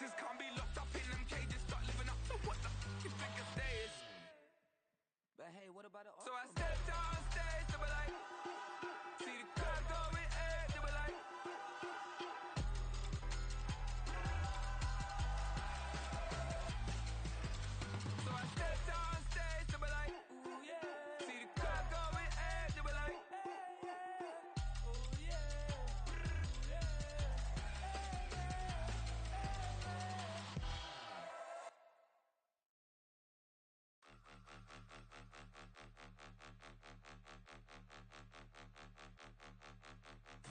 actors can't be locked up in them cages. Start living up to what the f*** you think a stay is. But hey, what about the So I stepped out on stage, they were like, see the crowd going ahead, they were like. So I stepped out on stage, they were like, ooh yeah. See the crowd going ahead, they were like, ooh yeah, ooh yeah.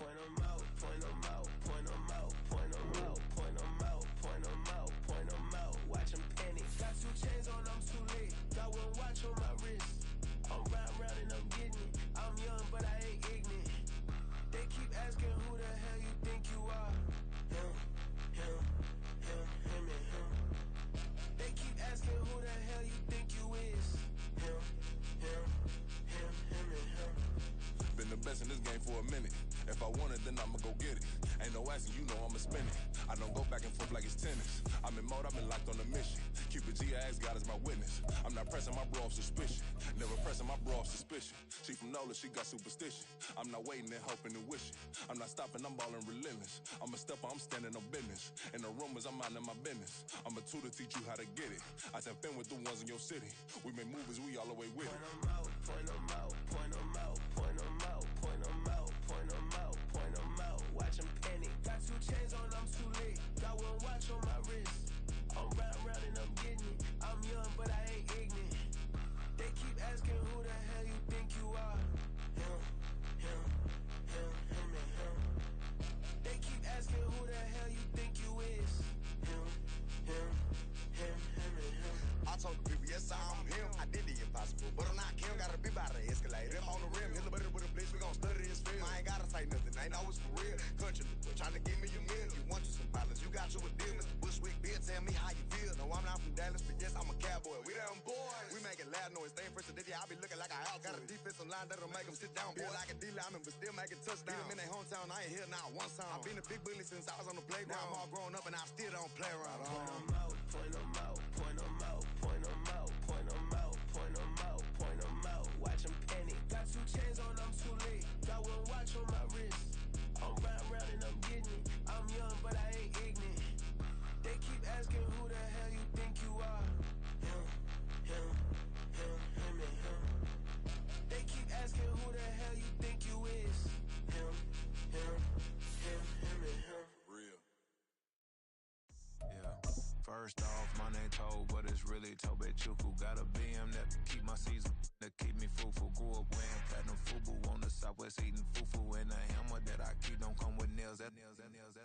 Point 'em out, point 'em out, point 'em out, point 'em out, point 'em out, point 'em out, point 'em out. Watch 'em panic. Got 2 chains on, I'm too late. Got 1 watch on my wrist. I'm round and I'm getting it. I'm young, but I ain't ignorant. They keep asking who the hell you think you are. Him, him, him, him, and him. They keep asking who the hell you think you is. Him, him, him, him, and him. Been the best in this game for a minute. If I want it, then I'ma go get it. Ain't no asking, you know I'ma spend it. I don't go back and forth like it's tennis. I'm in mode, I've been locked on a mission. Cupid G, I ask God as my witness. I'm not pressing my bro off suspicion. Never pressing my bro off suspicion. She from Nola, she got superstition. I'm not waiting and hoping and wishing. I'm not stopping, I'm balling relentless. I'm a stepper, I'm standing on business. In the rumors, I'm minding my business. I'm a tutor, teach you how to get it. I tap in with the ones in your city. We make movies, we all the way with it. Point 'em out, point 'em out, point 'em out, point 'em out, point 'em out, point 'em out, point 'em out. Watch 'em panic. Got 2 chains on, I'm too late. Got 1 watch on my wrist. I'm round and I'm getting it. I'm young, but I ain't ignorant. They keep asking who the hell you think you are. Him, him, him, him, and him. They keep asking who the hell you think you is. Him, him, him, him, and him. I told the people, yes, I'm him. I did the impossible, but I'm not Kim. Gotta be by the escalator. If on the rim, hit the butter with a blitz, we gon' study this film. I ain't gotta say nothing, ain't know it's for real. Country, trying to give me a meal. You want you some violence, you got you a deal. Mr. Bushwick, Bill, tell me how you feel. No, I'm not from Dallas, but yes, I'm a cowboy. We them boys. We making loud noise, staying fresh today. I be looking like an outfit. Got a defensive line that'll make them sit down. Boy, like a D-lineman, but still making touchdowns. Beat them in their hometown, I ain't here not one time. I've been a big bully since I was on the playground. Now I'm all grown up and I still don't play around. Point 'em out, point 'em out, point 'em out, point 'em out, point 'em out, point 'em out, point 'em out. Watch 'em panic. Got 2 chains on, I'm too late. Got 1 watch on my wrist. I'm round and I'm getting it. I'm young, but I ain't ignorant. They keep asking who the hell you think you are. Him, him, him, him, and him. They keep asking who the hell you think you is. Him, him, him, him, and him. Real. Yeah. First off, my name Toe, but it's really Tobe Chuku. Got a BM that keep my season, that keep me fruitful. Grew up wearing platinum fubu on the southwest eating fufu. And the hammer that I keep don't come with nails. That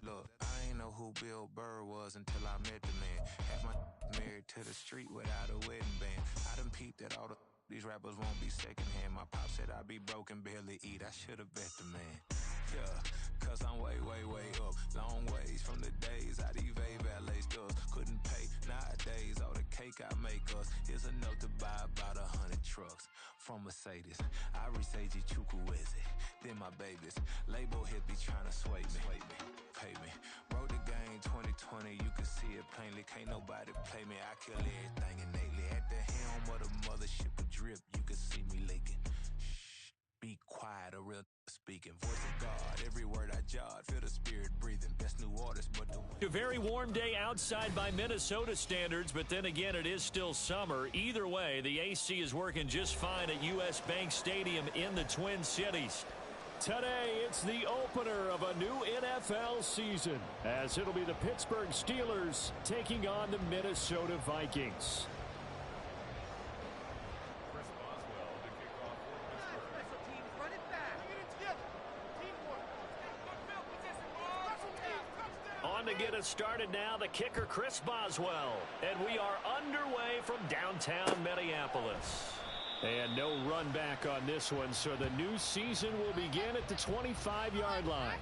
look, I ain't know who Bill Burr was until I met the man. Half my married to the street without a wedding band. I done peeped that all these rappers won't be secondhand. My pop said I'd be broken, barely eat. I should've bet the man. Yeah, cause I'm way, way, way up. Long ways from the days I evade valet stores. Couldn't pay nowadays. All the cake I make us is enough to buy about 100 trucks from Mercedes. I resage Chukwueze, then my babies. Label hit be trying to sway me. Pay me. Wrote the game 2020, you can see it plainly. Can't nobody play me. I kill everything innately. At the helm of the mothership of drip, you can see me leaking. Shh, be quiet, a real speaking. Voice of God, every word I jot. Feel the spirit breathing. Best new artist, but the... A very warm day outside by Minnesota standards, but then again, it is still summer. Either way, the AC is working just fine at U.S. Bank Stadium in the Twin Cities. Today, it's the opener of a new NFL season, as it'll be the Pittsburgh Steelers taking on the Minnesota Vikings. On to get us started now, the kicker, Chris Boswell. And we are underway from downtown Minneapolis. And no run back on this one, so the new season will begin at the 25-yard line.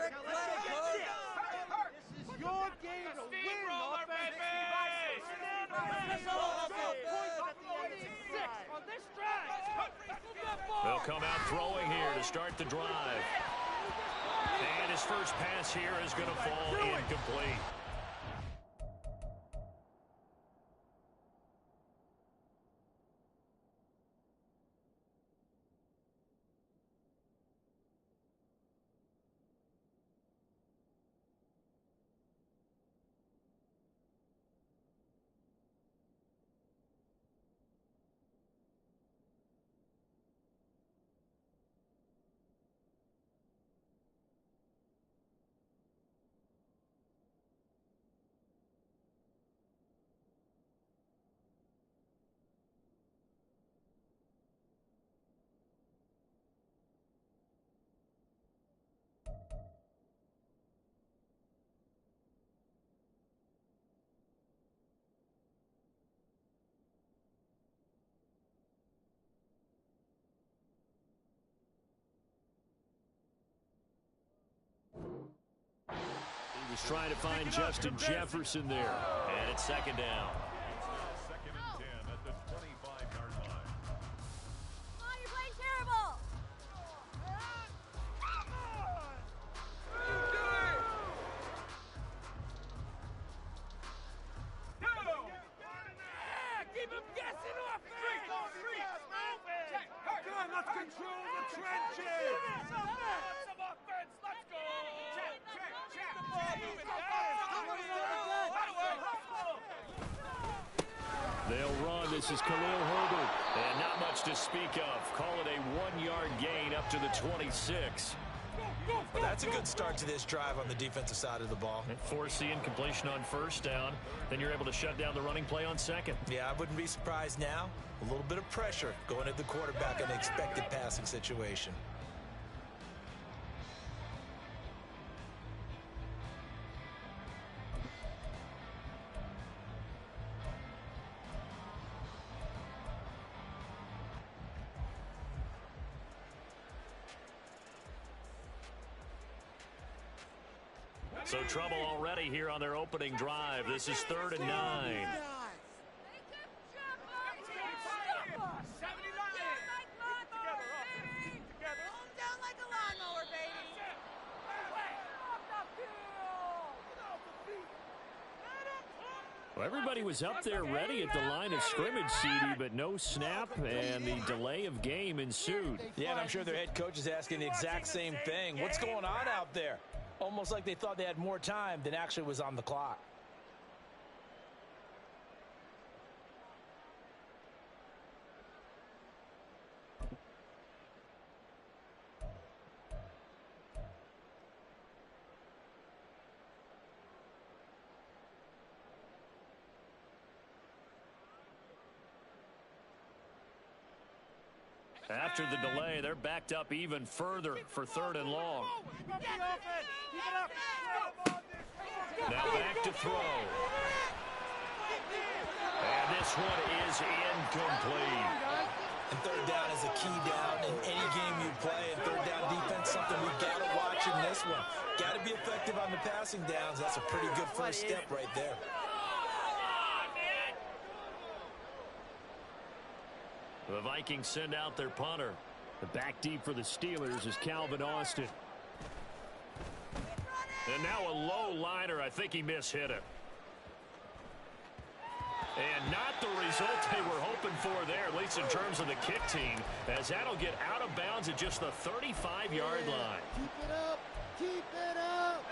Trick play, coach. This is your game to win, offense. On this drive. They'll come out throwing here to start the drive. And his first pass here is going to fall incomplete. He was trying to find Justin Jefferson there. And it's second down. Second and 10 at the 25-yard line. Come on, you're playing terrible. Keep him guessing off. Good, let's control the trenches. Some offense, let's go. Check. The ball moving fast. They'll run. This is Khalil Herbert. And not much to speak of. Call it a 1-yard gain up to the 26. Well, that's a good start to this drive on the defensive side of the ball. And force the incompletion on first down. Then you're able to shut down the running play on second. Yeah, I wouldn't be surprised now. A little bit of pressure going at the quarterback in an expected passing situation. So trouble already here on their opening drive. This is 3rd and 9. Well, everybody was up there ready at the line of scrimmage, CD, but no snap, and the delay of game ensued. Yeah, and I'm sure their head coach is asking the exact same thing. What's going on out there? Almost like they thought they had more time than actually was on the clock. After the delay, they're backed up even further for 3rd and long. Now back to throw. And this one is incomplete. And 3rd down is a key down in any game you play. And 3rd down defense, something we got to watch in this one. Got to be effective on the passing downs. That's a pretty good first step right there. The Vikings send out their punter. The back deep for the Steelers is Calvin Austin. And now a low liner. I think he mishit it. And not the result they were hoping for there, at least in terms of the kick team, as that'll get out of bounds at just the 35-yard line. Keep it up. Keep it up.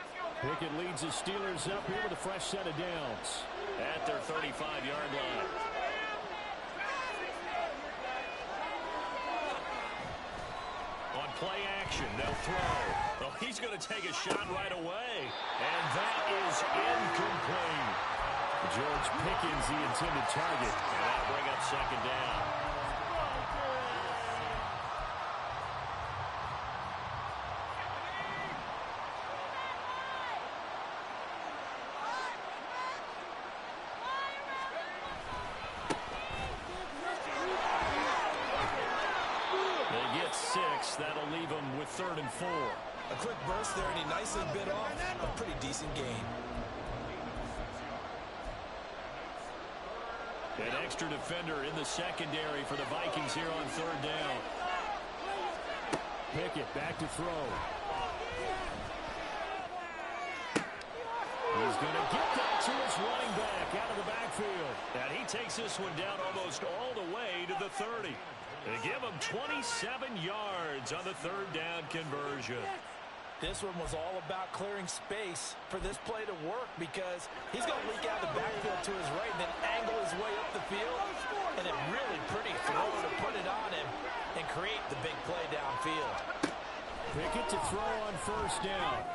Pickett leads the Steelers up here with a fresh set of downs at their 35-yard line. On play action, they'll throw. Well, he's going to take a shot right away. And that is incomplete. George Pickens, the intended target. And that'll bring up 2nd down. They get 6. That'll leave them with 3rd and 4. A quick burst there, and he nicely bit off a pretty decent gain. An extra defender in the secondary for the Vikings here on third down. Pickett back to throw. He's going to get that to his running back out of the backfield. And he takes this one down almost all the way to the 30. They give him 27 yards on the third down conversion. This one was all about clearing space for this play to work, because he's going to leak out the backfield to his right and then angle his way up the field. And a really pretty throw to put it on him and create the big play downfield. Pickett to throw on first down.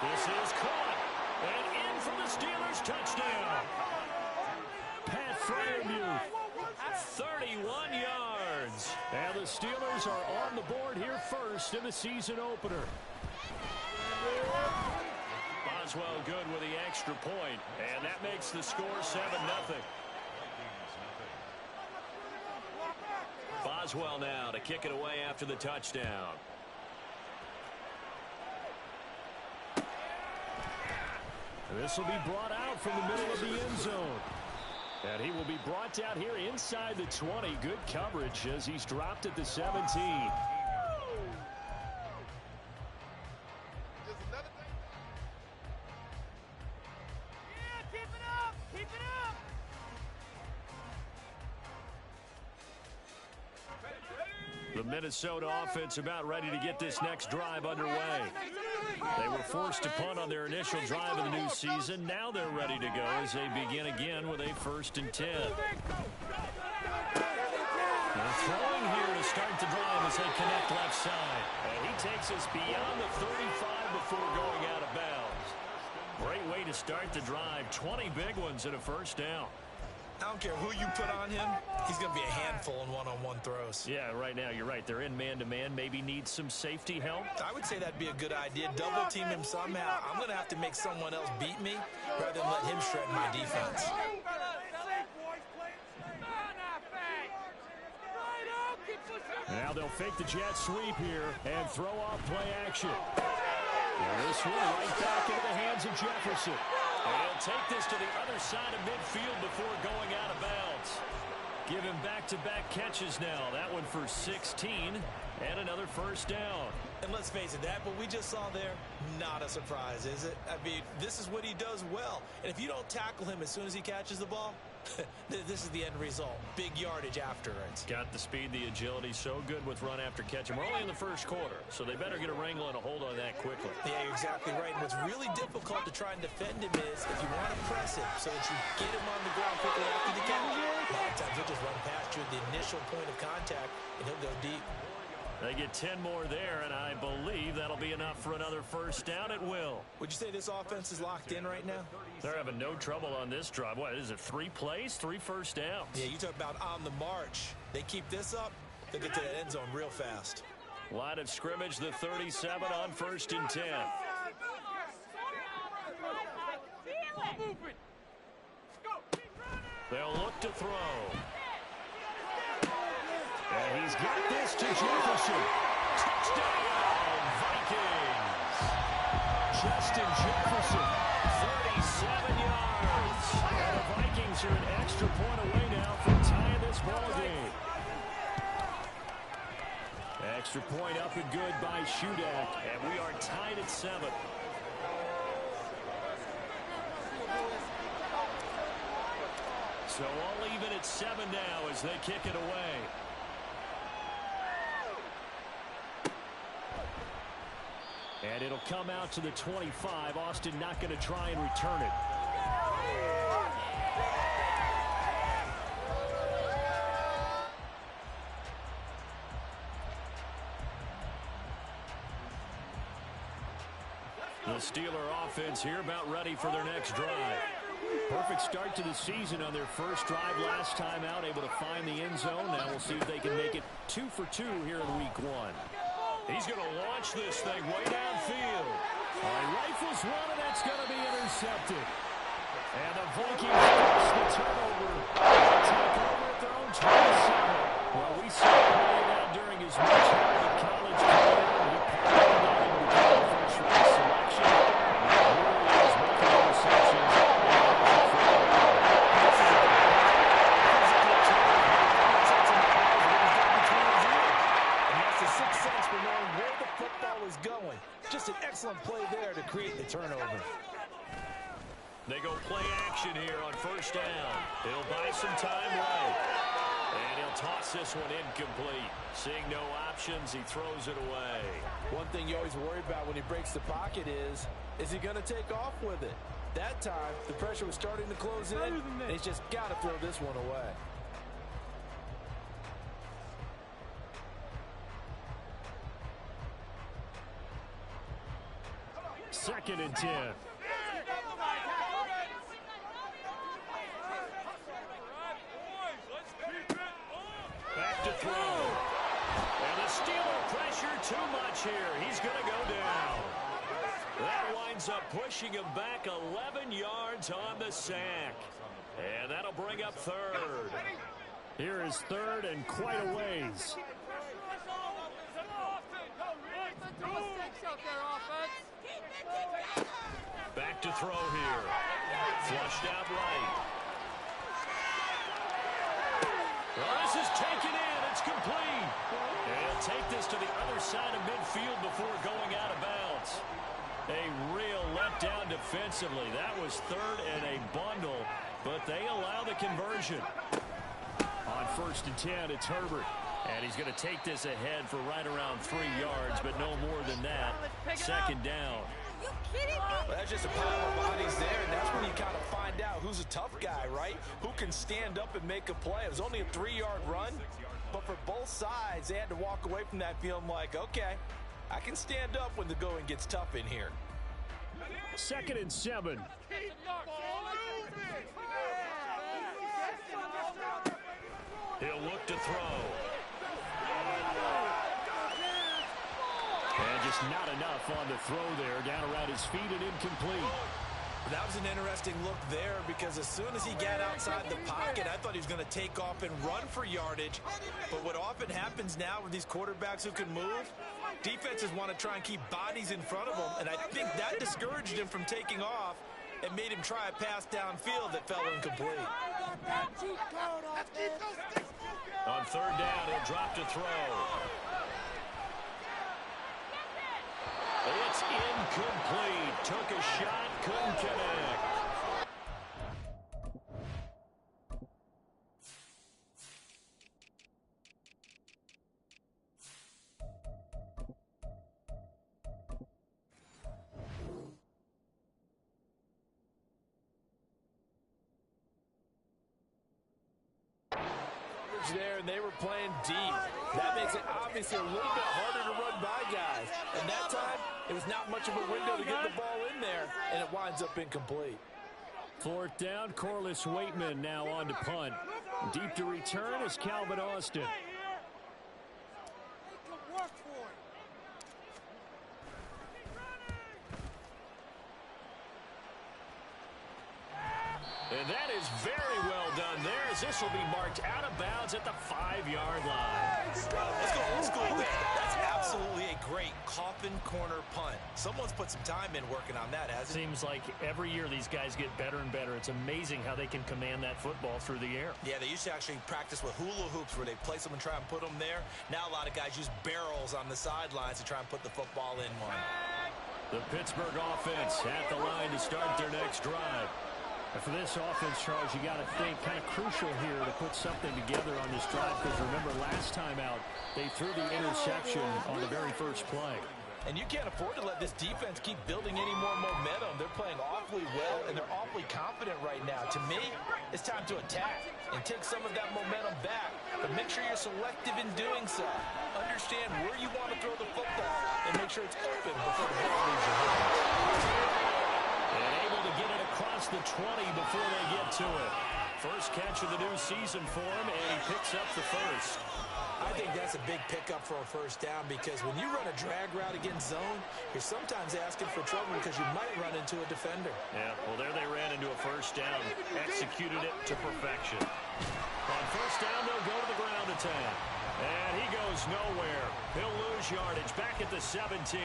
This is caught. And in for the Steelers touchdown. Pat Freiermuth, 31 yards. And the Steelers are on the board here first in the season opener. Boswell good with the extra point, and that makes the score 7-0. Boswell now to kick it away after the touchdown. This will be brought out from the middle of the end zone. And he will be brought down here inside the 20. Good coverage as he's dropped at the 17. The Minnesota offense about ready to get this next drive underway. They were forced to punt on their initial drive of the new season. Now they're ready to go as they begin again with a 1st and 10. They're throwing here to start the drive as they connect left side. And he takes us beyond the 35 before going out of bounds. Great way to start the drive. 20 big ones and a first down. I don't care who you put on him, he's going to be a handful in one-on-one throws. Yeah, right now, you're right. They're in man-to-man. Maybe need some safety help. I would say that'd be a good idea. Double-team him somehow. I'm going to have to make someone else beat me rather than let him shred my defense. Now they'll fake the jet sweep here and throw off play action. And this one right back into the hands of Jefferson. And he'll take this to the other side of midfield before going out of bounds. Give him back-to-back catches now. That one for 16 and another first down. And let's face it, that what we just saw there, not a surprise, is it? I mean, this is what he does well. And if you don't tackle him as soon as he catches the ball, this is the end result. Big yardage afterwards. Got the speed, the agility, so good with run after catch. And we're only in the first quarter, so they better get a wrangle and a hold on that quickly. Yeah, you're exactly right. And what's really difficult to try and defend him is if you want to press him so that you get him on the ground quickly after the catch. A lot of times he'll just run past you at the initial point of contact, and he'll go deep. They get 10 more there, and I believe that'll be enough for another first down at will. Would you say this offense is locked in right now? They're having no trouble on this drive. What is it, 3 plays, 3 first downs? Yeah, you talk about on the march. They keep this up, they'll get to that end zone real fast. Line of scrimmage, the 37 on 1st and 10. They'll look to throw. And he's got this to Jefferson. Touchdown, Vikings. Justin Jefferson, 37 yards. And the Vikings are an extra point away now from tying this ball game. Extra point up and good by Shudak. And we are tied at 7. So all even at 7 now as they kick it away. And it'll come out to the 25. Austin not going to try and return it. The Steeler offense here about ready for their next drive. Perfect start to the season on their first drive last time out, able to find the end zone. Now we'll see if they can make it 2 for 2 here in week 1. He's going to launch this thing way downfield. Rifles one, and that's going to be intercepted. And the Vikings force the turnover. They take over at their own 27. Well, we saw it playing out during his much-hated college career. He played turnover. They go play action here on first down. He'll buy some time right. And he'll toss this one incomplete. Seeing no options, he throws it away. One thing you always worry about when he breaks the pocket is he going to take off with it? That time, the pressure was starting to close in, and he's just got to throw this one away. Second and 10. Back to throw. And the Steeler pressure too much here. He's going to go down. That winds up pushing him back 11 yards on the sack. And that'll bring up third. Here is third and quite a ways. Back to throw here. Flushed out right. Well, this is taken in. It's complete. And he'll take this to the other side of midfield before going out of bounds. A real letdown defensively. That was third and a bundle, but they allow the conversion. On first and 10, it's Herbert. And he's going to take this ahead for right around 3 yards, but no more than that. Second down. Are you kidding me? Well, that's just a pile of bodies there, and that's when you kind of find out who's a tough guy, right? Who can stand up and make a play. It was only a 3-yard run, but for both sides, they had to walk away from that feeling like, okay, I can stand up when the going gets tough in here. Second and 7. He'll look to throw. And just not enough on the throw there. Down around his feet and incomplete. That was an interesting look there because as soon as he got outside the pocket, I thought he was going to take off and run for yardage. But what often happens now with these quarterbacks who can move, defenses want to try and keep bodies in front of them, and I think that discouraged him from taking off and made him try a pass downfield that fell incomplete. On third down, he'll drop to throw. It's incomplete. Took a shot, couldn't connect. There, and they were playing deep. That makes it obviously a little bit harder to run by guys. And that time, it was not much of a window to get the ball in there, and it winds up incomplete. Fourth down, Corliss Waitman now on to punt. Deep to return is Calvin Austin. And that is very well done there, as this will be marked out of bounds at the 5-yard line. Let's go old school there. That's absolutely a great coffin corner punt. Someone's put some time in working on that, hasn't it? Seems like every year these guys get better and better. It's amazing how they can command that football through the air. Yeah, they used to actually practice with hula hoops where they place them and try and put them there. Now a lot of guys use barrels on the sidelines to try and put the football in one. The Pittsburgh offense at the line to start their next drive. And for this offense, Charles, you got to think kind of crucial here to put something together on this drive, because remember last time out, they threw the interception on the very first play. And you can't afford to let this defense keep building any more momentum. They're playing awfully well, and they're awfully confident right now. To me, it's time to attack and take some of that momentum back, but make sure you're selective in doing so. Understand where you want to throw the football and make sure it's open before the ball leaves your hands. And able to get it across the 20 before they get to it. First catch of the new season for him, and he picks up the first. I think that's a big pickup for a first down, because when you run a drag route against zone, you're sometimes asking for trouble because you might run into a defender. Yeah, well, there they ran into a first down, executed it to perfection. On first down, they'll go to the ground attack. And he goes nowhere. He'll lose yardage back at the 17.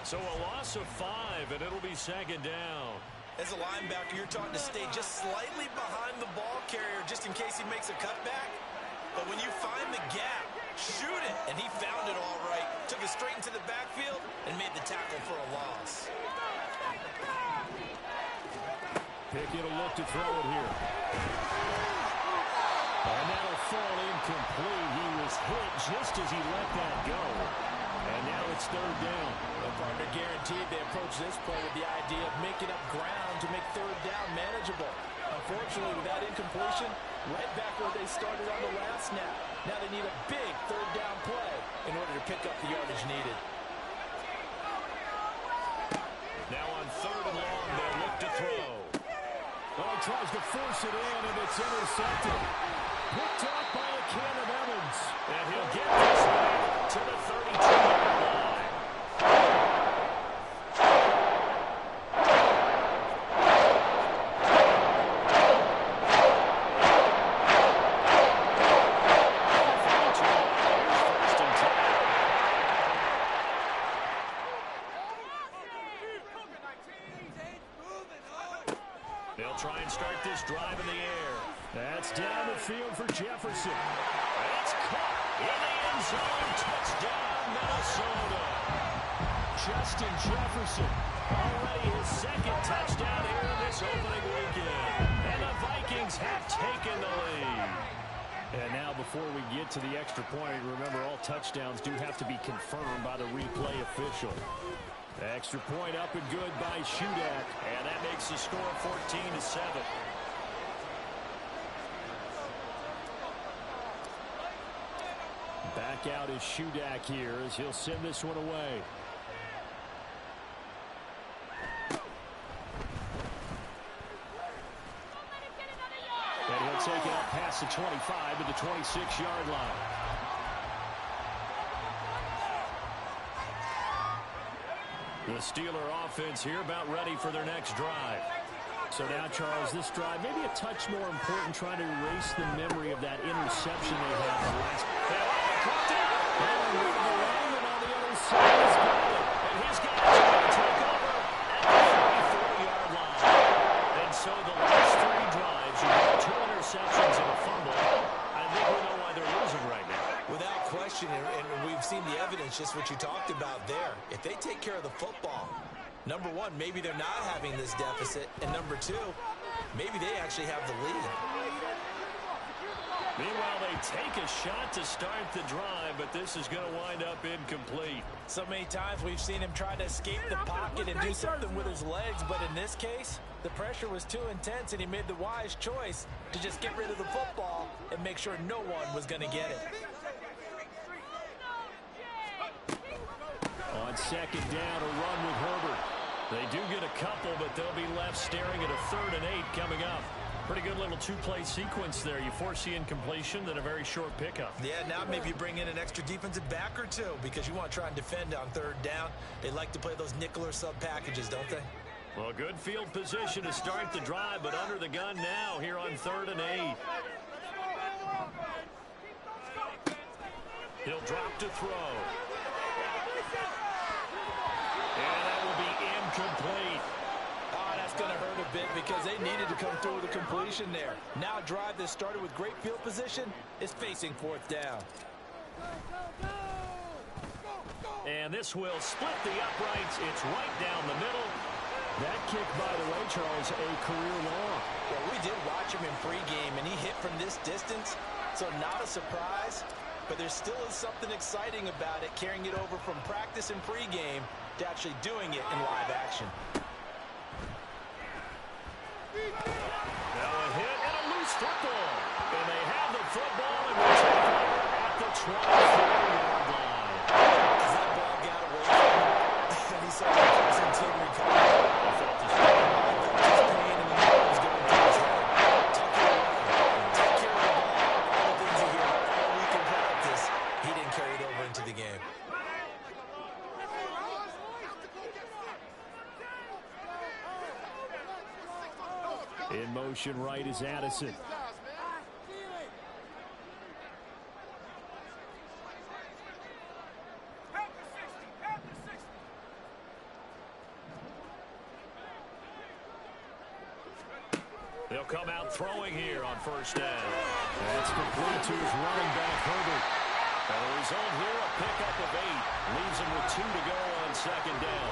So a loss of 5, and it'll be second down. As a linebacker, you're taught to stay just slightly behind the ball carrier just in case he makes a cutback. But when you find the gap, Shoot it! And he found it all right. Took it straight into the backfield and made the tackle for a loss. Pickett will look to throw it here. And that'll fall incomplete. He was hit just as he let that go. And now it's third down. The partner guaranteed they approach this play with the idea of making up ground to make third down manageable. Unfortunately, with that incompletion, right back where they started on the last snap. Now they need a big third down play in order to pick up the yardage needed. Now on third and long, they'll look to throw. Oh, he tries to force it in, and it's intercepted. Picked off by a can of Evans. And he'll get this back to the 32-yard line. They'll try and start this drive in the air. That's down the field for Jefferson. It's caught in the end zone. Touchdown, Minnesota. Justin Jefferson, already his second touchdown here in this opening weekend. And the Vikings have taken the lead. And now before we get to the extra point, remember all touchdowns do have to be confirmed by the replay official. Extra point up and good by Shudak. And that makes the score 14-7. Back out is Shudak here as he'll send this one away. And he'll take it up past the 25 to the 26-yard line. The Steeler offense here about ready for their next drive. So now, Charles, this drive maybe a touch more important, trying to erase the memory of that interception they had the last. And the lineman on the other side has got it. And he's got it to take over at the 34-yard line. And so the last three drives, you got 2 interceptions and a fumble. I think we know why they're losing right now. Without question, and we've seen the evidence, just what you talked about there. If they take care of the football, number one, maybe they're not having this deficit, and number two, maybe they actually have the lead. Meanwhile, they take a shot to start the drive, but this is going to wind up incomplete. So many times we've seen him try to escape the pocket and do something with his legs, but in this case, the pressure was too intense, and he made the wise choice to just get rid of the football and make sure no one was going to get it. On second down, a run with Herbert. They do get a couple, but they'll be left staring at a 3rd and 8 coming up. Pretty good little two-play sequence there. You force the incompletion, then a very short pickup. Yeah, now maybe you bring in an extra defensive back or two because you want to try and defend on 3rd down. They like to play those nickel or sub packages, don't they? Well, good field position to start the drive, but under the gun now here on 3rd and 8. He'll drop to throw. And that will be incomplete. Oh, that's going to hurt a bit because they needed to come through with a completion there. Now a drive that started with great field position is facing 4th down. And this will split the uprights. It's right down the middle. That kick, by the way, Charles, a career long. Well, we did watch him in pregame, and he hit from this distance, so not a surprise. But there still is something exciting about it, carrying it over from practice and pregame to actually doing it in live action. Now a hit and a loose football. And they have the football and will take over at the 24-yard line. As that ball got away from him, and he saw the opposing team recover. I felt his pain. And the ball was going through his head. Tuck it away. Take care of the ball. All the things you hear all week in practice, he didn't carry it over into the game. In motion right is Addison. They'll come out throwing here on 1st down. That's complete to his running back, Herbert. And the result here, a pickup of 8. Leaves him with 2 to go on second down.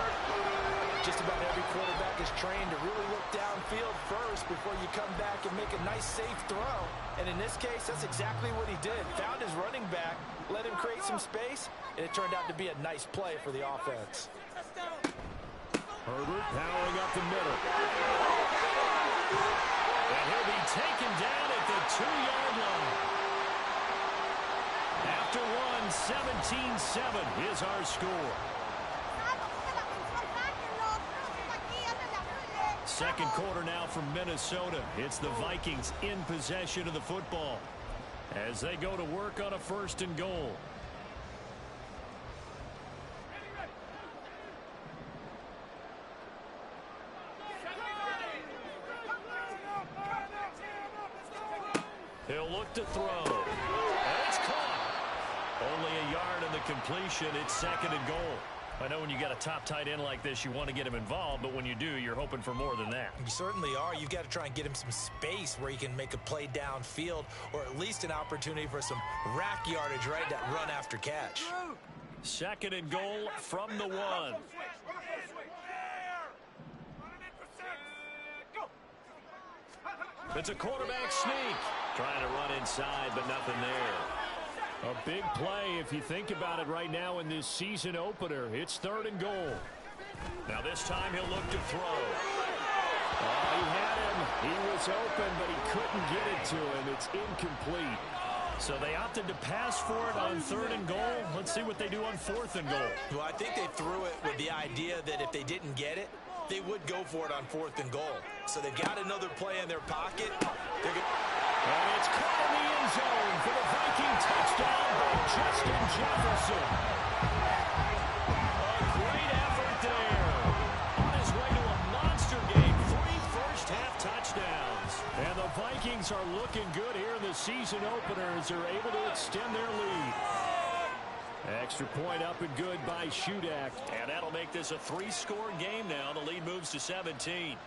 Just about every quarterback is trained to really look downfield first before you come back and make a nice, safe throw. And in this case, that's exactly what he did. Found his running back, let him create some space, and it turned out to be a nice play for the offense. Herbert powering up the middle. And he'll be taken down at the 2-yard line. After one, 17-7 is our score. Second quarter now from Minnesota. It's the Vikings in possession of the football as they go to work on a 1st and goal. He'll look to throw. And it's caught. Only a yard in the completion. It's 2nd and goal. I know when you got a top tight end like this, you want to get him involved, but when you do, you're hoping for more than that. You certainly are. You've got to try and get him some space where he can make a play downfield, or at least an opportunity for some rack yardage, right? That run after catch. 2nd and goal from the 1. It's a quarterback sneak. Trying to run inside, but nothing there. A big play if you think about it right now in this season opener. It's 3rd and goal. Now this time he'll look to throw. Oh, he had him. He was open, but he couldn't get it to him. It's incomplete. So they opted to pass for it on 3rd and goal. Let's see what they do on 4th and goal. Well, I think they threw it with the idea that if they didn't get it, they would go for it on 4th and goal. So they've got another play in their pocket. And it's caught in the end zone for the Viking touchdown by Justin Jefferson. A great effort there. On his way to a monster game, 3 first-half touchdowns. And the Vikings are looking good here in the season opener as they're able to extend their lead. Extra point up and good by Shudak. And that'll make this a 3-score game now. The lead moves to 17.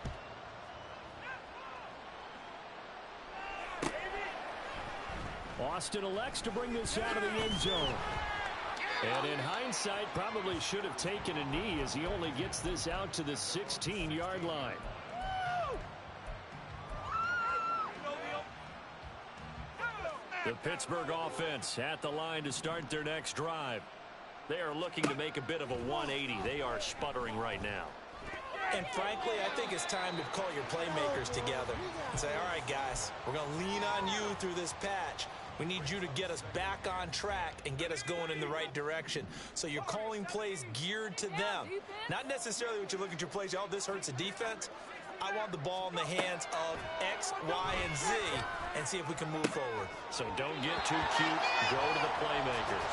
Austin elects to bring this out of the end zone. And in hindsight, probably should have taken a knee as he only gets this out to the 16-yard line. The Pittsburgh offense at the line to start their next drive. They are looking to make a bit of a 180. They are sputtering right now. And frankly, I think it's time to call your playmakers together and say, all right, guys, we're going to lean on you through this patch. We need you to get us back on track and get us going in the right direction. So you're calling plays geared to them. Not necessarily what you look at your plays, oh, this hurts the defense. I want the ball in the hands of X, Y, and Z and see if we can move forward. So don't get too cute. Go to the playmakers.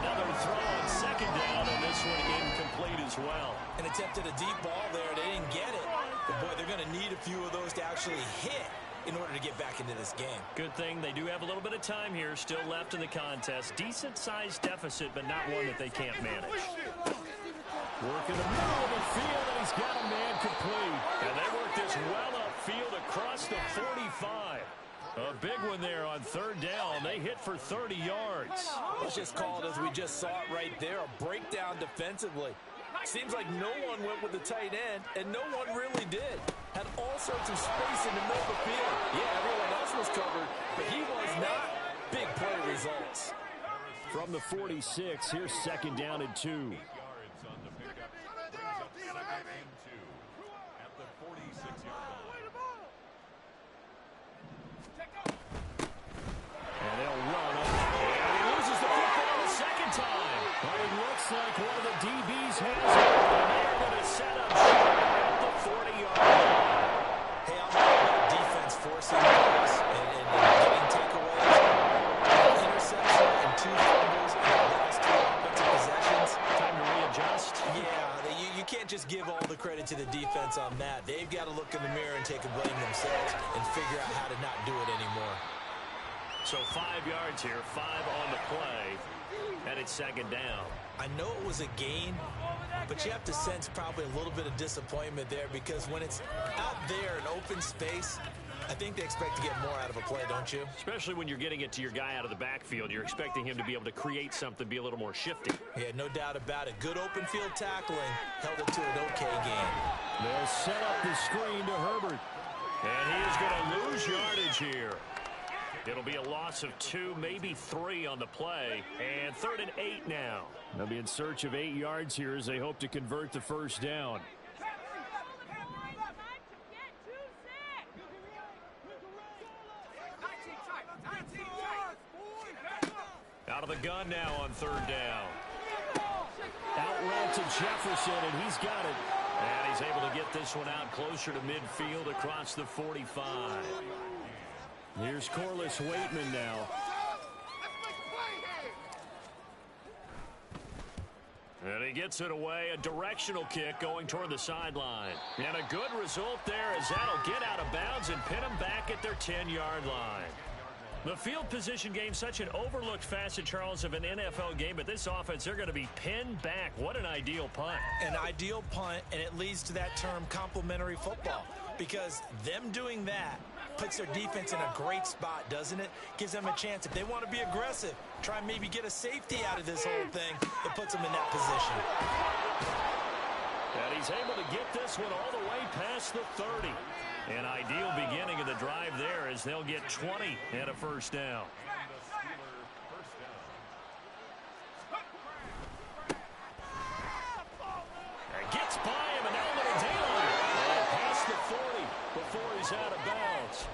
Another throw on 2nd down, and this one incomplete as well. And attempted a deep ball there. They didn't get it. But, boy, they're going to need a few of those to actually hit in order to get back into this game. Good thing they do have a little bit of time here still left in the contest. Decent-sized deficit, but not one that they can't manage. Work in the middle of the field, and he's got a man complete. And they work this well upfield across the 45. A big one there on 3rd down. They hit for 30 yards. Let's just call it as we just saw it right there, a breakdown defensively. Seems like no one went with the tight end, and no one really did. Had all sorts of space in the middle of the field. Yeah, everyone else was covered, but he was not. Big play results. From the 46, here's 2nd down and 2. And they'll run up. And he loses the football the 2nd time. But it looks like one of the DBs has it. And they're going to set up short at the 40-yard line. Hey, I'm all about defense forcing plays and getting takeaways. Interception and 2 fumbles in the last 2 offensive possessions. Time to readjust. Yeah, you can't just give all the credit to the defense on that. They've got to look in the mirror and take a blame themselves and figure out how to not do it anymore. So 5 yards here, 5 on the play, and it's 2nd down. I know it was a gain, but you have to sense probably a little bit of disappointment there because when it's out there in open space, I think they expect to get more out of a play, don't you? Especially when you're getting it to your guy out of the backfield. You're expecting him to be able to create something, be a little more shifty. Yeah, no doubt about it. Good open field tackling held it to an okay game. They'll set up the screen to Herbert. And he is going to lose yardage here. It'll be a loss of 2, maybe 3 on the play. And 3rd and 8 now. They'll be in search of 8 yards here as they hope to convert the first down. Out of the gun now on 3rd down. Out route to Jefferson, and he's got it. And he's able to get this one out closer to midfield across the 45. Here's Corliss Waitman now. And he gets it away, a directional kick going toward the sideline. And a good result there as that'll get out of bounds and pin them back at their 10-yard line. The field position game, such an overlooked facet, Charles, of an NFL game, but this offense, they're going to be pinned back. What an ideal punt. An ideal punt, and it leads to that term complementary football, because them doing that puts their defense in a great spot, doesn't it? Gives them a chance. If they want to be aggressive, try and maybe get a safety out of this whole thing, it puts them in that position. And he's able to get this one all the way past the 30. An ideal beginning of the drive there as they'll get 20 and a first down. And gets by him, and now a little daylight. And past the 40 before he's out of bounds.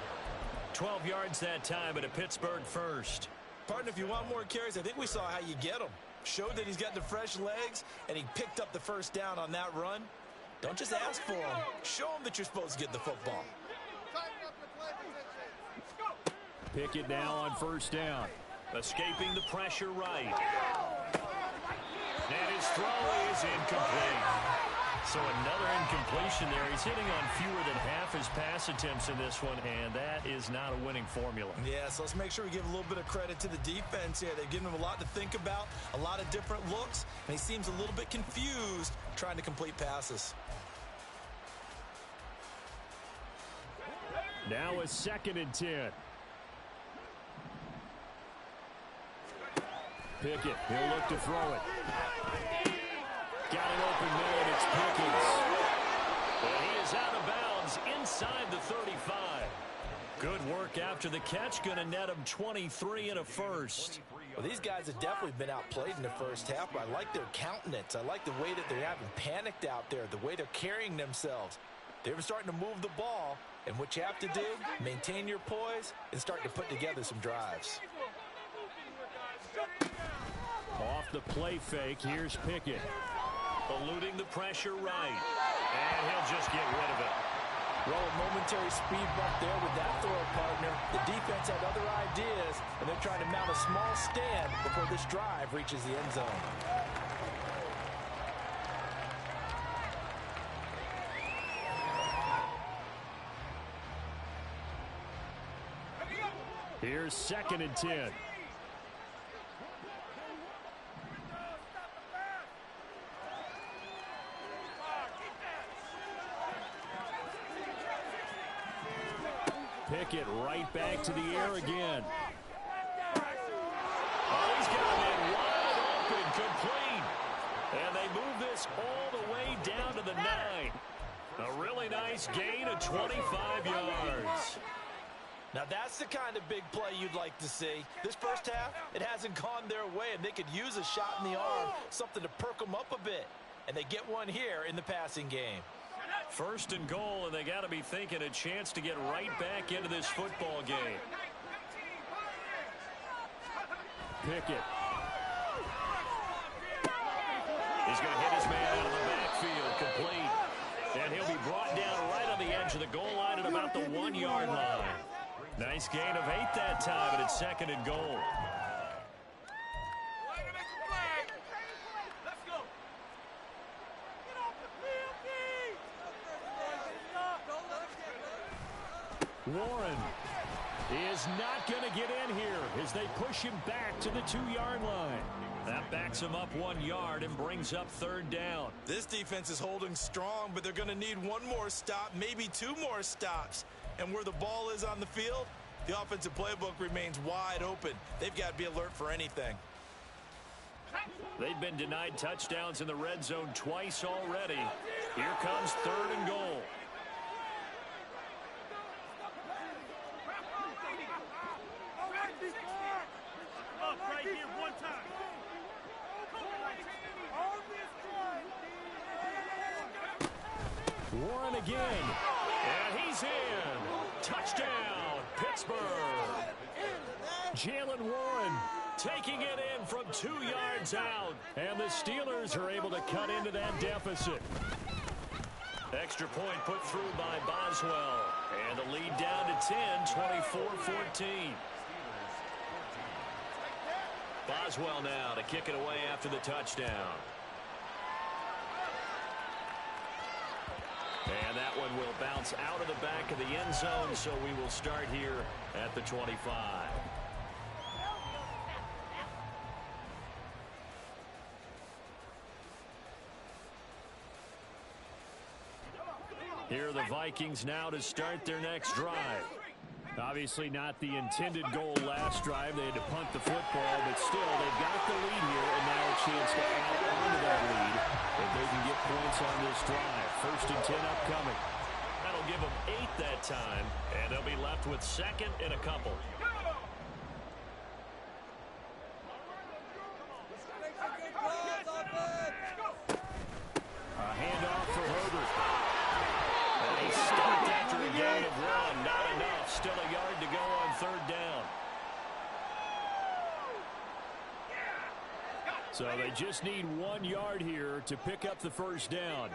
12 yards that time at a Pittsburgh first. Partner, if you want more carries, I think we saw how you get them. Showed that he's got the fresh legs, and he picked up the first down on that run. Don't just ask for them. Show them that you're supposed to get the football. Pickett now on first down. Escaping the pressure right. And his throw is incomplete. So another incompletion there. He's hitting on fewer than half his pass attempts in this one, and that is not a winning formula. Yeah, so let's make sure we give a little bit of credit to the defense here. They've given him a lot to think about, a lot of different looks, and he seems a little bit confused trying to complete passes. Now a 2nd and 10. Pickett, he'll look to throw it. Got an open man, it's Pickens. And he is out of bounds inside the 35. Good work after the catch, going to net him 23 and a first. Well, these guys have definitely been outplayed in the first half, but I like their countenance. I like the way that they haven't panicked out there, the way they're carrying themselves. They're starting to move the ball, and what you have to do, maintain your poise and start to put together some drives. Off the play fake, here's Pickett. Eluding the pressure right. And he'll just get rid of it. Well, a momentary speed bump there with that throw, partner. The defense had other ideas, and they're trying to mount a small stand before this drive reaches the end zone. Here's 2nd and 10. Pickett right back to the air again. Oh, he's got it wide open, complete. And they move this all the way down to the 9. A really nice gain of 25 yards. Now that's the kind of big play you'd like to see. This first half, it hasn't gone their way, and they could use a shot in the arm, something to perk them up a bit. And they get one here in the passing game. 1st and goal, and they got to be thinking a chance to get right back into this football game. Pickett. He's going to hit his man out of the backfield, complete. And he'll be brought down right on the edge of the goal line at about the 1-yard line. Nice gain of 8 that time, and it's 2nd and goal. Warren is not going to get in here as they push him back to the 2-yard line. That backs him up 1 yard and brings up 3rd down. This defense is holding strong, but they're going to need one more stop, maybe 2 more stops. And where the ball is on the field, the offensive playbook remains wide open. They've got to be alert for anything. They've been denied touchdowns in the red zone twice already. Here comes 3rd and goal. Right here, one time. Warren again. And he's in. Touchdown, Pittsburgh. Jalen Warren taking it in from 2 yards out. And the Steelers are able to cut into that deficit. Extra point put through by Boswell. And the lead down to 10, 24-14. Boswell now to kick it away after the touchdown. And that one will bounce out of the back of the end zone, so we will start here at the 25. Here are the Vikings now to start their next drive. Obviously not the intended goal last drive. They had to punt the football, but still, they've got the lead here, and now a chance to add on to that lead if they can get points on this drive. 1st and 10 upcoming. That'll give them 8 that time, and they'll be left with 2nd and a couple. A handoff for Herbert. And he stopped after a gain of 1. Not enough. Still a yard to go on 3rd down. So they just need 1 yard here to pick up the 1st down.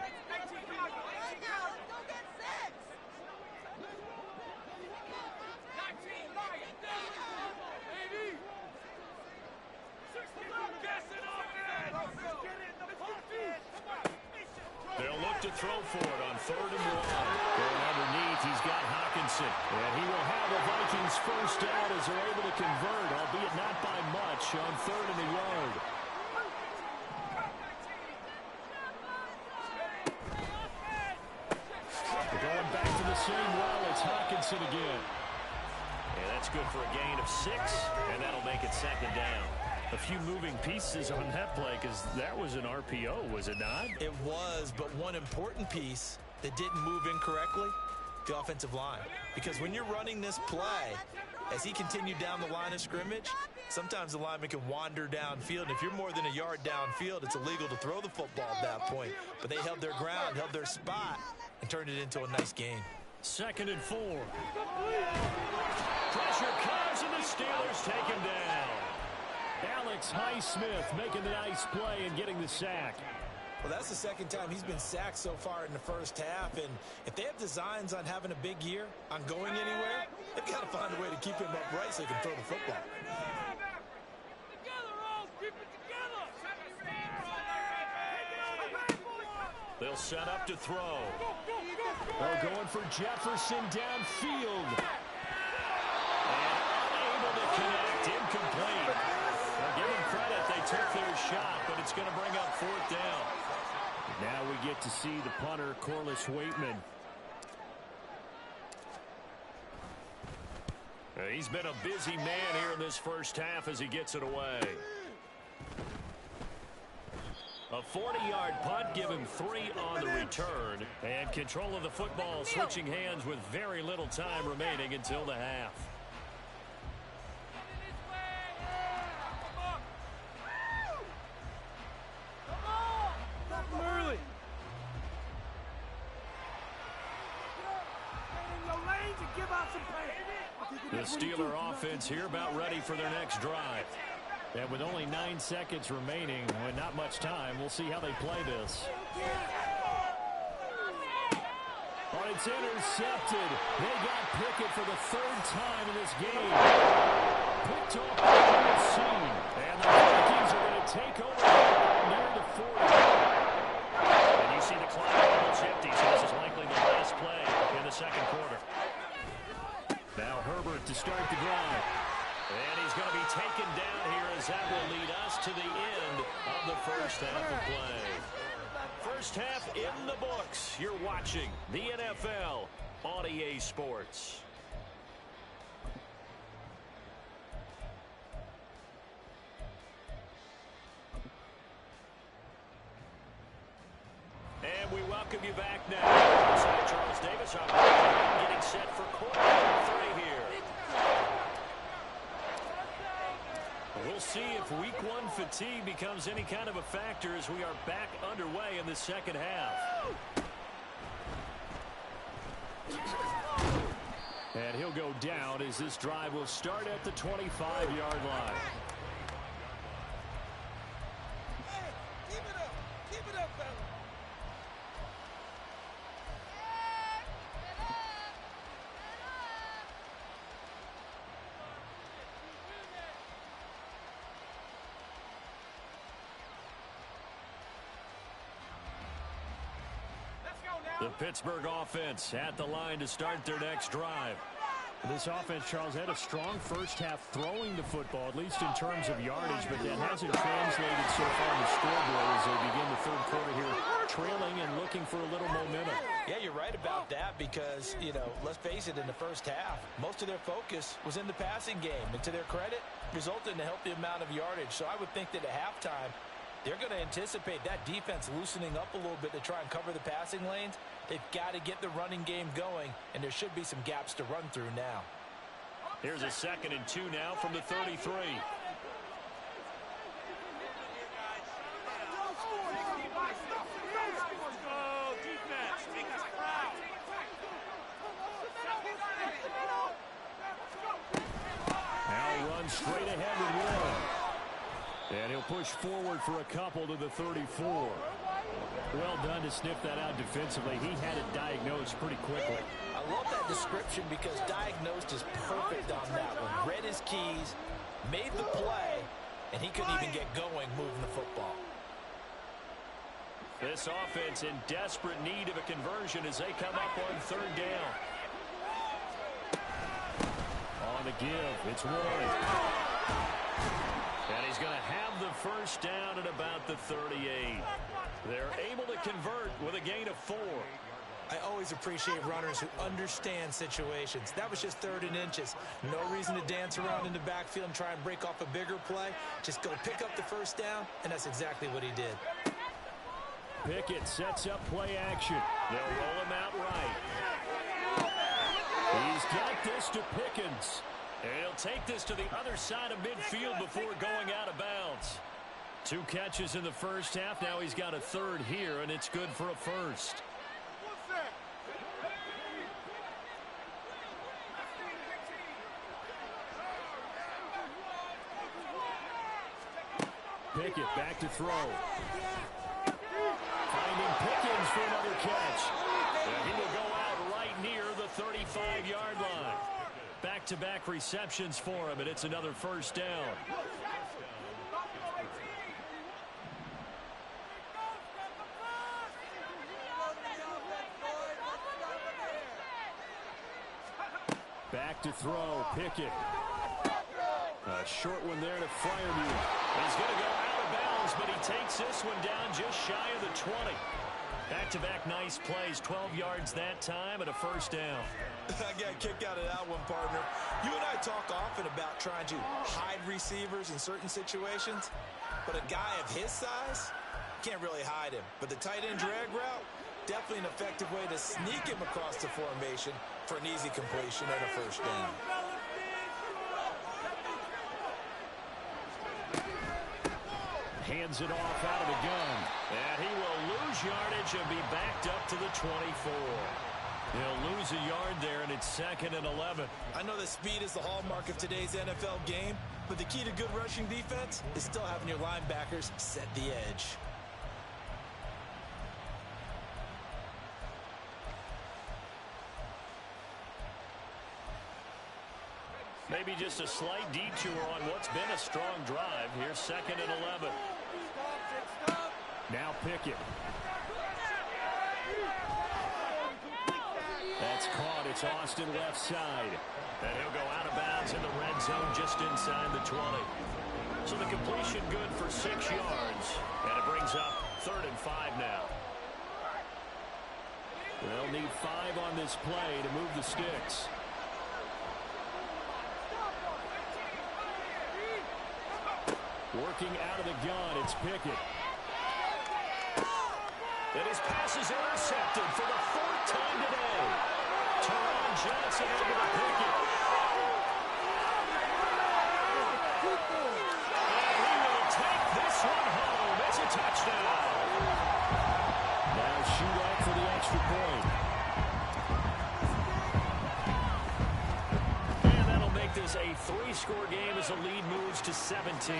They'll look to throw for it on 3rd and 1. Going underneath, he's got Hawkinson. And he will have the Vikings 1st down as they're able to convert, albeit not by much, on 3rd and a yard. Going back to the same well, it's Hawkinson again. And that's good for a gain of 6, and that'll make it 2nd down. A few moving pieces on that play because that was an RPO, was it not? It was, but one important piece that didn't move incorrectly, the offensive line. Because when you're running this play, as he continued down the line of scrimmage, sometimes the lineman can wander downfield. And if you're more than a yard downfield, it's illegal to throw the football at that point. But they held their ground, held their spot, and turned it into a nice gain. 2nd and 4. Pressure comes, and the Steelers take him down. Alex Highsmith making the nice play and getting the sack. Well, that's the 2nd time he's been sacked so far in the 1st half. And if they have designs on having a big year, on going anywhere, they've got to find a way to keep him upright so they can throw the football. They'll set up to throw. They're going for Jefferson downfield. And unable to connect, incomplete. Now give them credit, they took their shot, but it's going to bring up 4th down. Now we get to see the punter, Corliss Waitman. He's been a busy man here in this 1st half as he gets it away. A 40-yard punt, give him 3 on the return. And control of the football switching hands with very little time remaining until the half. The Steeler offense here about ready for their next drive. And with only 9 seconds remaining, and not much time, we'll see how they play this. Oh, it's intercepted. They got Pickett for the 3rd time in this game. Picked off by the scene. And the Vikings are going to take over near the 40. And you see the clock almost empty, so this is likely the last play in the 2nd quarter. Now Herbert to start the drive. And he's going to be taken down here as that will lead us to the end of the 1st half of play. 1st half in the books. You're watching the NFL on EA Sports. And we welcome you back now. Outside Charles Davis on getting set for quarter 3 here. We'll see if week 1 fatigue becomes any kind of a factor as we are back underway in the second half. And he'll go down as this drive will start at the 25-yard line. Hey, keep it up. Keep it up, fella. The Pittsburgh offense at the line to start their next drive. This offense, Charles, had a strong first half throwing the football, at least in terms of yardage, but that hasn't translated so far on the scoreboard as they begin the third quarter here, trailing and looking for a little momentum. Yeah, you're right about that because, let's face it, in the first half, most of their focus was in the passing game. And to their credit, resulted in a healthy amount of yardage. So I would think that at halftime, they're going to anticipate that defense loosening up a little bit to try and cover the passing lanes. They've got to get the running game going, and there should be some gaps to run through now. Here's a 2nd and 2 now from the 33. Now runs straight ahead with one. And he'll push forward for a couple to the 34. Well done to sniff that out defensively. He had it diagnosed pretty quickly. I love that description because diagnosed is perfect on that one. Read his keys, made the play, and he couldn't even get going moving the football. This offense in desperate need of a conversion as they come up on 3rd down. On the give, it's Warren. And he's going to have the first down at about the 38. They're able to convert with a gain of 4. I always appreciate runners who understand situations. That was just 3rd and inches. No reason to dance around in the backfield and try and break off a bigger play. Just go pick up the first down, and that's exactly what he did. Pickett sets up play action. They'll roll him out right. He's got this to Pickens. And he'll take this to the other side of midfield before going out of bounds. 2 catches in the first half. Now he's got a 3rd here, and it's good for a first. Pickett back to throw. Finding Pickens for another catch. And he will go out right near the 35-yard line. Back-to-back receptions for him, and it's another first down. Back to throw, Pickett. A short one there to Freiermuth. He's going to go out of bounds, but he takes this one down just shy of the 20. Back-to-back nice plays, 12 yards that time and a first down. I got a kick out of that one, partner. You and I talk often about trying to hide receivers in certain situations, but a guy of his size, can't really hide him. But the tight end drag route, definitely an effective way to sneak him across the formation for an easy completion and a first down. Hands it off out of the gun. And he will lose yardage and be backed up to the 24. He'll lose a yard there, and it's 2nd and 11. I know that speed is the hallmark of today's NFL game, but the key to good rushing defense is still having your linebackers set the edge. Maybe just a slight detour on what's been a strong drive. Here's 2nd and 11. Now Pickett. That's caught. It's Austin left side. And he'll go out of bounds in the red zone just inside the 20. So the completion good for 6 yards. And it brings up 3rd and 5 now. They'll need 5 on this play to move the sticks. Working out of the gun, it's Pickett. And his pass is intercepted for the 4th time today. Teron Johnson over to Pickett. And he will take this one home. It's a touchdown. Now shoot out for the extra point. And that'll make this a 3-score game as the lead moves to 17.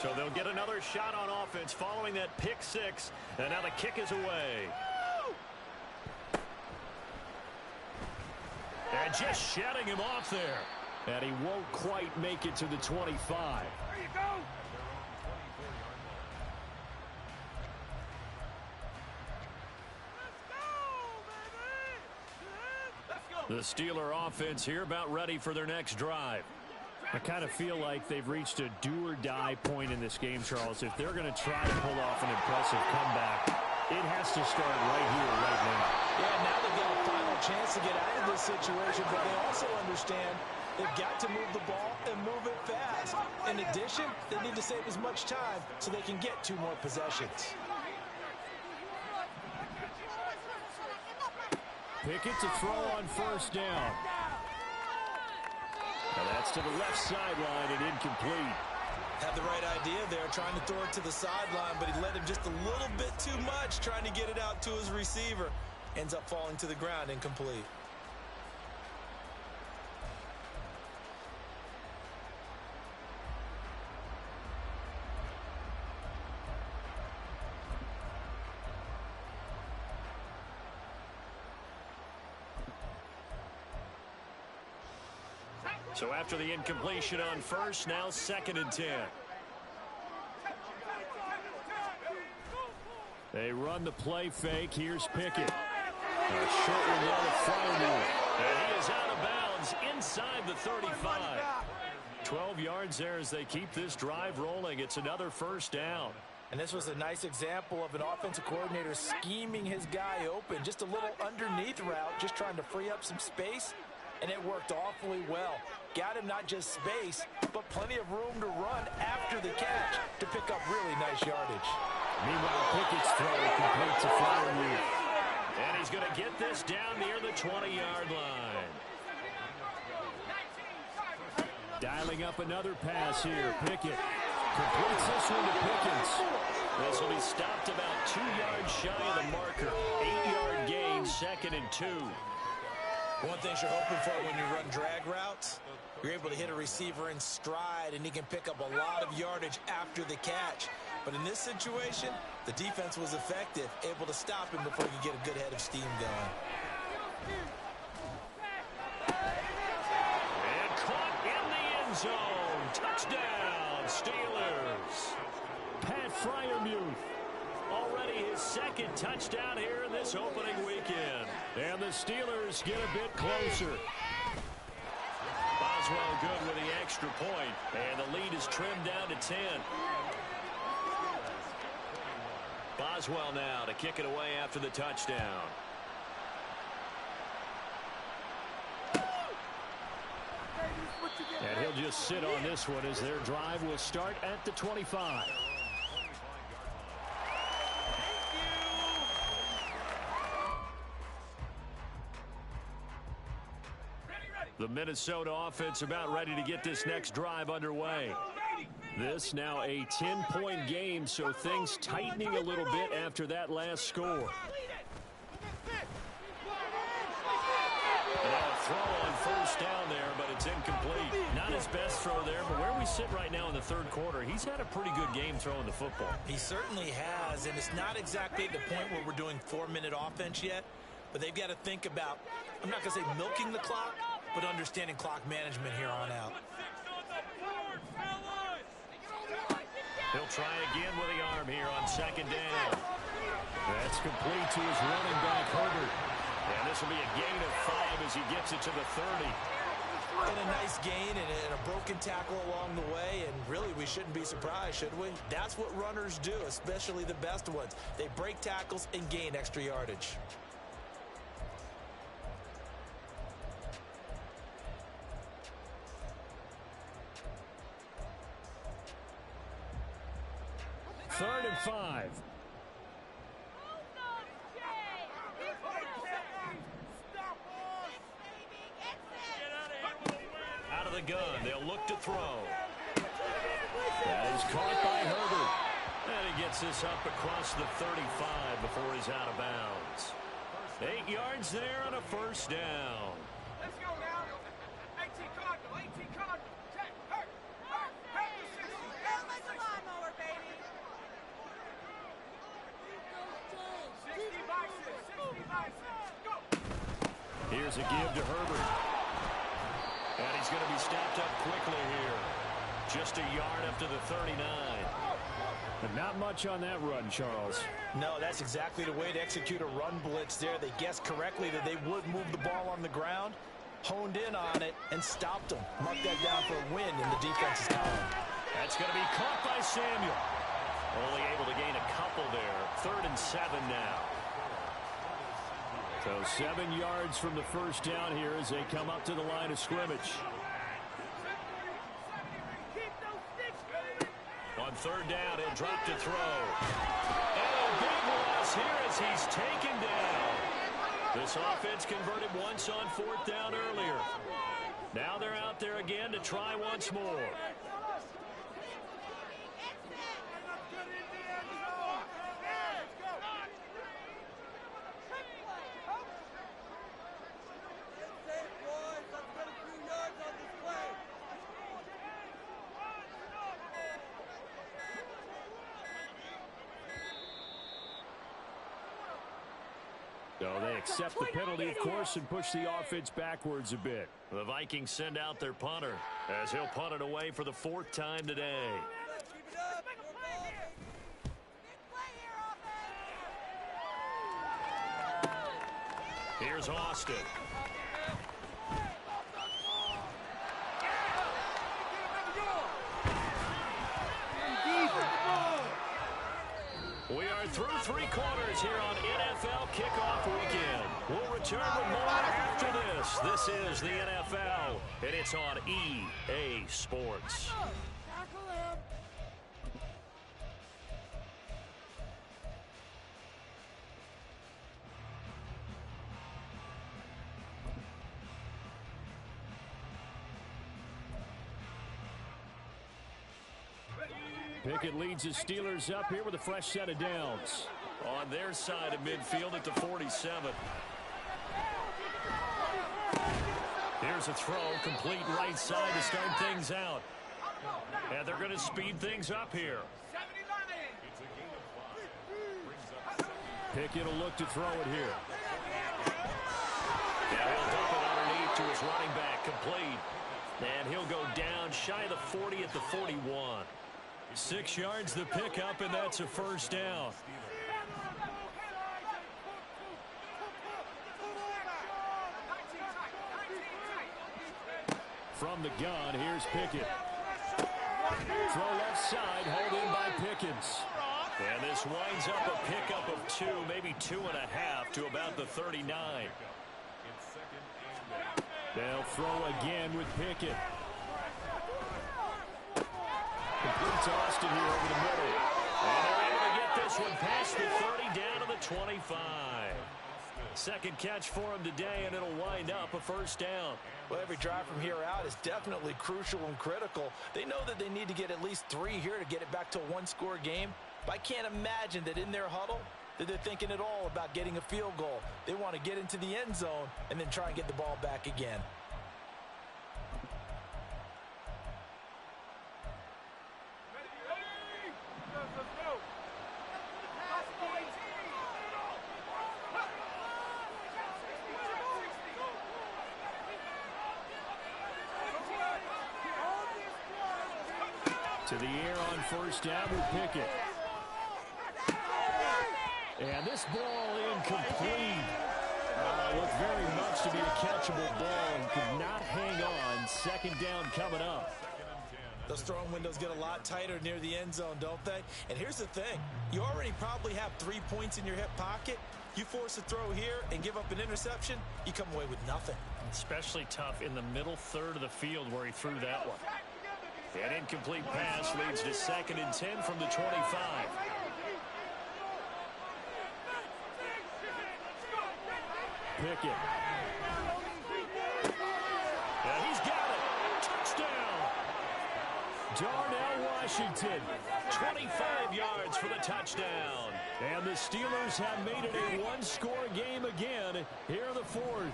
So they'll get another shot on offense following that pick 6. And now the kick is away. And just shedding him off there. And he won't quite make it to the 25. There you go. The Steeler offense here about ready for their next drive. I kind of feel like they've reached a do-or-die point in this game, Charles. If they're going to try to pull off an impressive comeback, it has to start right here, right now. Yeah, now they've got a final chance to get out of this situation, but they also understand they've got to move the ball and move it fast. In addition, they need to save as much time so they can get 2 more possessions. Pickett to throw on 1st down. And that's to the left sideline and incomplete. Had the right idea there, trying to throw it to the sideline, but he let him just a little bit too much, trying to get it out to his receiver. Ends up falling to the ground, incomplete. So after the incompletion on 1st, now 2nd and 10. They run the play fake. Here's Pickett. A short one there to Freiermuth. And he is out of bounds inside the 35. 12 yards there as they keep this drive rolling. It's another 1st down. And this was a nice example of an offensive coordinator scheming his guy open. Just a little underneath route, just trying to free up some space. And it worked awfully well. Got him not just space, but plenty of room to run after the catch to pick up really nice yardage. Meanwhile, Pickett's throw complete to Freiermuth. And he's going to get this down near the 20-yard line. Dialing up another pass here. Pickett completes this one to Pickens. This will be stopped about 2 yards shy of the marker. 8-yard gain, 2nd and 2. One thing you're hoping for when you run drag routes, you're able to hit a receiver in stride, and he can pick up a lot of yardage after the catch. But in this situation, the defense was effective, able to stop him before he could get a good head of steam going. And caught in the end zone. Touchdown, Steelers. Pat Freiermuth. Already his 2nd touchdown here in this opening weekend. And the Steelers get a bit closer. Boswell good with the extra point. And the lead is trimmed down to 10. Boswell now to kick it away after the touchdown. And he'll just sit on this one as their drive will start at the 25. The Minnesota offense about ready to get this next drive underway. This now a 10-point game, so things tightening a little bit after that last score. Now a throw on 1st down there, but it's incomplete. Not his best throw there, but where we sit right now in the 3rd quarter, he's had a pretty good game throwing the football. He certainly has, and it's not exactly at the point where we're doing 4-minute offense yet, but they've got to think about, I'm not going to say milking the clock, but understanding clock management here on out. He'll try again with the arm here on 2nd down. That's complete to his running back, Herbert. And this will be a gain of 5 as he gets it to the 30. And a nice gain and a broken tackle along the way, and really we shouldn't be surprised, should we? That's what runners do, especially the best ones. They break tackles and gain extra yardage. Third and 5. Out of the gun, they'll look to throw. That is caught by Herbert. And he gets this up across the 35 before he's out of bounds. 8 yards there on a first down. Let's go now. 18 Cardinal, 18 Cardinal. Check, hurt, the 60. Feel like a lawnmower, baby. 60 by 6, go. Here's a give to Herbert. And he's going to be snapped up quickly here. Just a yard up to the 39. But not much on that run, Charles. No, that's exactly the way to execute a run blitz there. They guessed correctly that they would move the ball on the ground, honed in on it, and stopped them. Mark that down for a win in the defense's column. That's going to be caught by Samuel. Only able to gain a couple there. 3rd and 7 now. So 7 yards from the first down here as they come up to the line of scrimmage. On 3rd down, he'll drop to throw. And a big loss here as he's taken down. This offense converted once on 4th down earlier. Now they're out there again to try once more. So they accept the penalty, of course, and push the offense backwards a bit. The Vikings send out their punter as he'll punt it away for the 4th time today. Here's Austin. We are through 3 quarters here on NFL Kickoff Weekend. We'll return with more after this. This is the NFL, and it's on EA Sports. Pickett leads his Steelers up here with a fresh set of downs. On their side of midfield at the 47. Here's a throw, complete right side to start things out. And they're going to speed things up here. Pickett will look to throw it here. Now he'll dump it underneath to his running back, complete. And he'll go down shy of the 40 at the 41. 6 yards the pickup, and that's a first down. From the gun, here's Pickett. Throw left side, hold in by Pickens. And this winds up a pickup of 2, maybe 2.5 to about the 39. They'll throw again with Pickett. Completes Austin here over the middle. And they're able to get this one past the 30 down to the 25. Second catch for him today, and it'll wind up a first down. Well, every drive from here out is definitely crucial and critical. They know that they need to get at least 3 here to get it back to a 1-score game. But I can't imagine that in their huddle that they're thinking at all about getting a field goal. They want to get into the end zone and then try and get the ball back again. To the air on first down with Pickett. And this ball incomplete. Looked very much to be a catchable ball and could not hang on. Second down coming up. Those throwing windows get a lot tighter near the end zone, don't they? And here's the thing. You already probably have 3 points in your hip pocket. You force a throw here and give up an interception, you come away with nothing. Especially tough in the middle third of the field where he threw that one. An incomplete pass leads to 2nd and 10 from the 25. Pickett. And he's got it. Touchdown. Darnell Washington. 25 yards for the touchdown. And the Steelers have made it a one-score game again here in the 4th.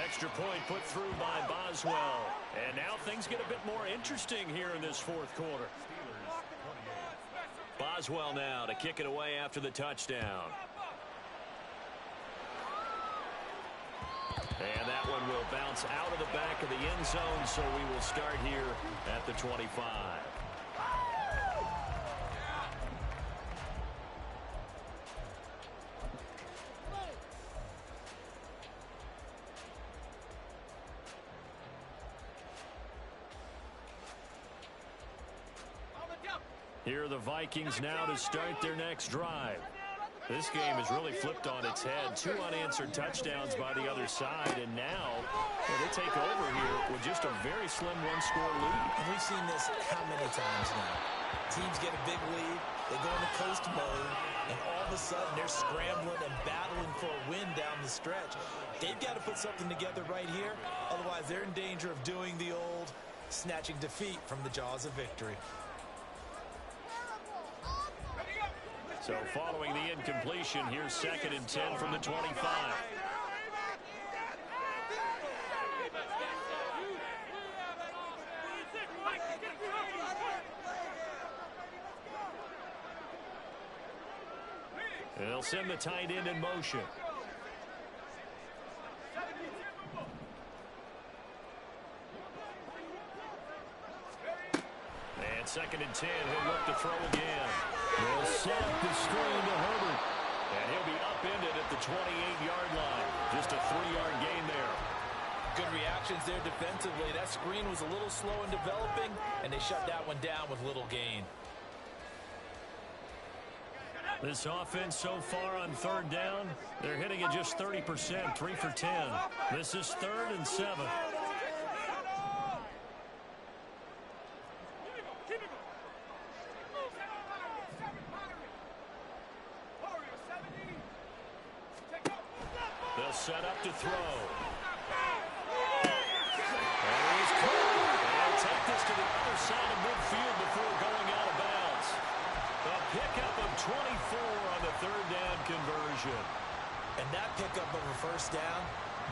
Extra point put through by Boswell. And now things get a bit more interesting here in this 4th quarter. Boswell now to kick it away after the touchdown. And that one will bounce out of the back of the end zone, so we will start here at the 25. Here are the Vikings now to start their next drive. This game has really flipped on its head. 2 unanswered touchdowns by the other side, and now they take over here with just a very slim one-score lead. And we've seen this how many times now? Teams get a big lead, they go into coast mode, and all of a sudden they're scrambling and battling for a win down the stretch. They've got to put something together right here, otherwise they're in danger of doing the old snatching defeat from the jaws of victory. So following the incompletion, here's 2nd and 10 from the 25. They'll send the tight end in motion. And 2nd and 10, he'll look to throw again. They'll set up the screen to Herbert. And he'll be upended at the 28-yard line. Just a 3-yard gain there. Good reactions there defensively. That screen was a little slow in developing, and they shut that one down with little gain. This offense so far on 3rd down, they're hitting it just 30%, 3 for 10. This is 3rd and 7. They'll set up to throw. And he's caught. And they'll take this to the other side of midfield before going out of bounds. A pickup of 24 on the 3rd down conversion. And that pickup of a 1st down,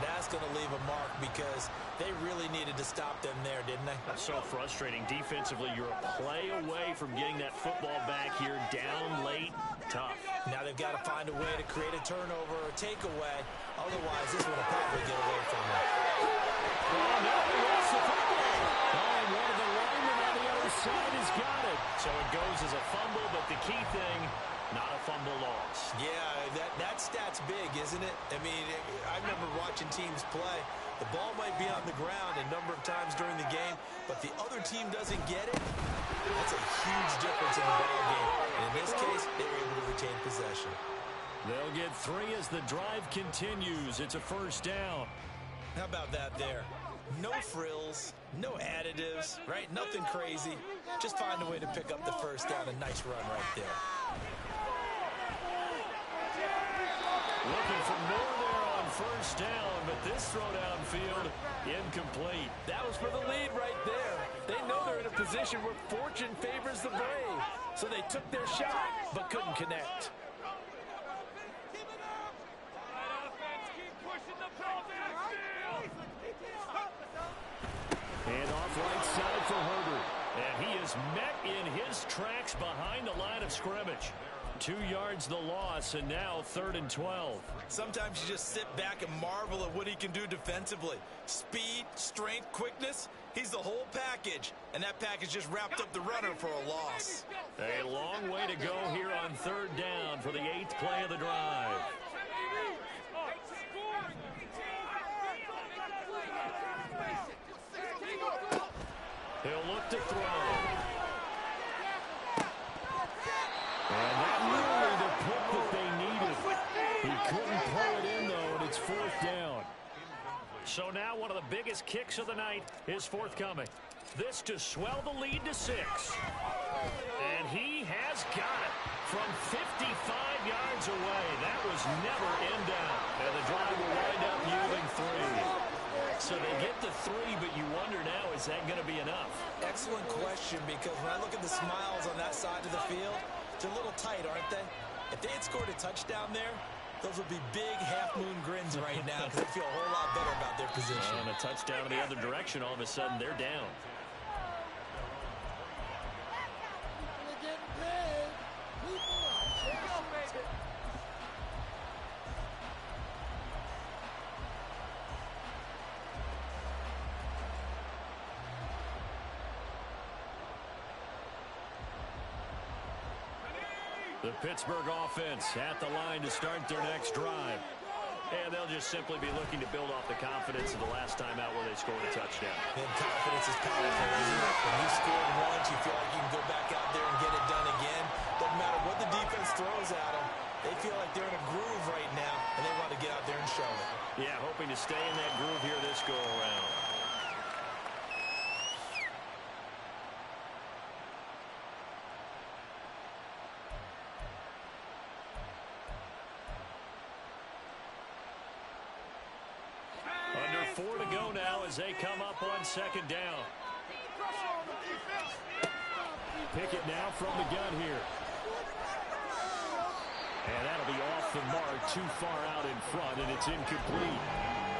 that's going to leave a mark because they really needed to stop them there, didn't they? That's so frustrating. Defensively, you're a play away from getting that football back here down late. Tough. Now they've got to find a way to create a turnover or takeaway. Otherwise, this one will probably get away from them. Oh, no, he lost the football. Oh, and one of the linemen on the other side has got it. So it goes as a fumble, but the key thing, not a fumble loss. Yeah, that stat's big, isn't it? I mean, I remember watching teams play. The ball might be on the ground a number of times during the game, but the other team doesn't get it. That's a huge difference in the ball game. And in this case, they were able to retain possession. They'll get 3 as the drive continues. It's a 1st down. How about that there? No frills, no additives, right? Nothing crazy. Just find a way to pick up the 1st down. A nice run right there. Looking for more there on 1st down, but this throw downfield, incomplete. That was for the lead right there. They know they're in a position where fortune favors the brave. So they took their shot, but couldn't connect. And off right side for Herbert. And he is met in his tracks behind the line of scrimmage. 2 yards the loss, and now 3rd and 12. Sometimes you just sit back and marvel at what he can do defensively. Speed, strength, quickness, he's the whole package. And that package just wrapped up the runner for a loss. A long way to go here on 3rd down for the 8th play of the drive. He'll look to throw. And that nearly the pick that they needed. He couldn't pull it in, though, and it's fourth down. So now one of the biggest kicks of the night is forthcoming. This to swell the lead to 6. And he has got it from 55 yards away. That was never in down. And the drive will wind up yielding 3. So they get the 3, but you wonder now, is that going to be enough? Excellent question, because when I look at the smiles on that side of the field, they're a little tight, aren't they? If they had scored a touchdown there, those would be big half-moon grins right now because they feel a whole lot better about their position. And a touchdown in the other direction, all of a sudden they're down. The Pittsburgh offense at the line to start their next drive. And they'll just simply be looking to build off the confidence of the last time out where they scored a touchdown. And confidence is powerful, isn't it? When you scored once, you feel like you can go back out there and get it done again. Doesn't matter what the defense throws at them. They feel like they're in a groove right now, and they want to get out there and show it. Yeah, hoping to stay in that groove here this go-around. Under 4 to go now as they come up on second down. Pickett now from the gun here. And that'll be off the mark, too far out in front, and it's incomplete.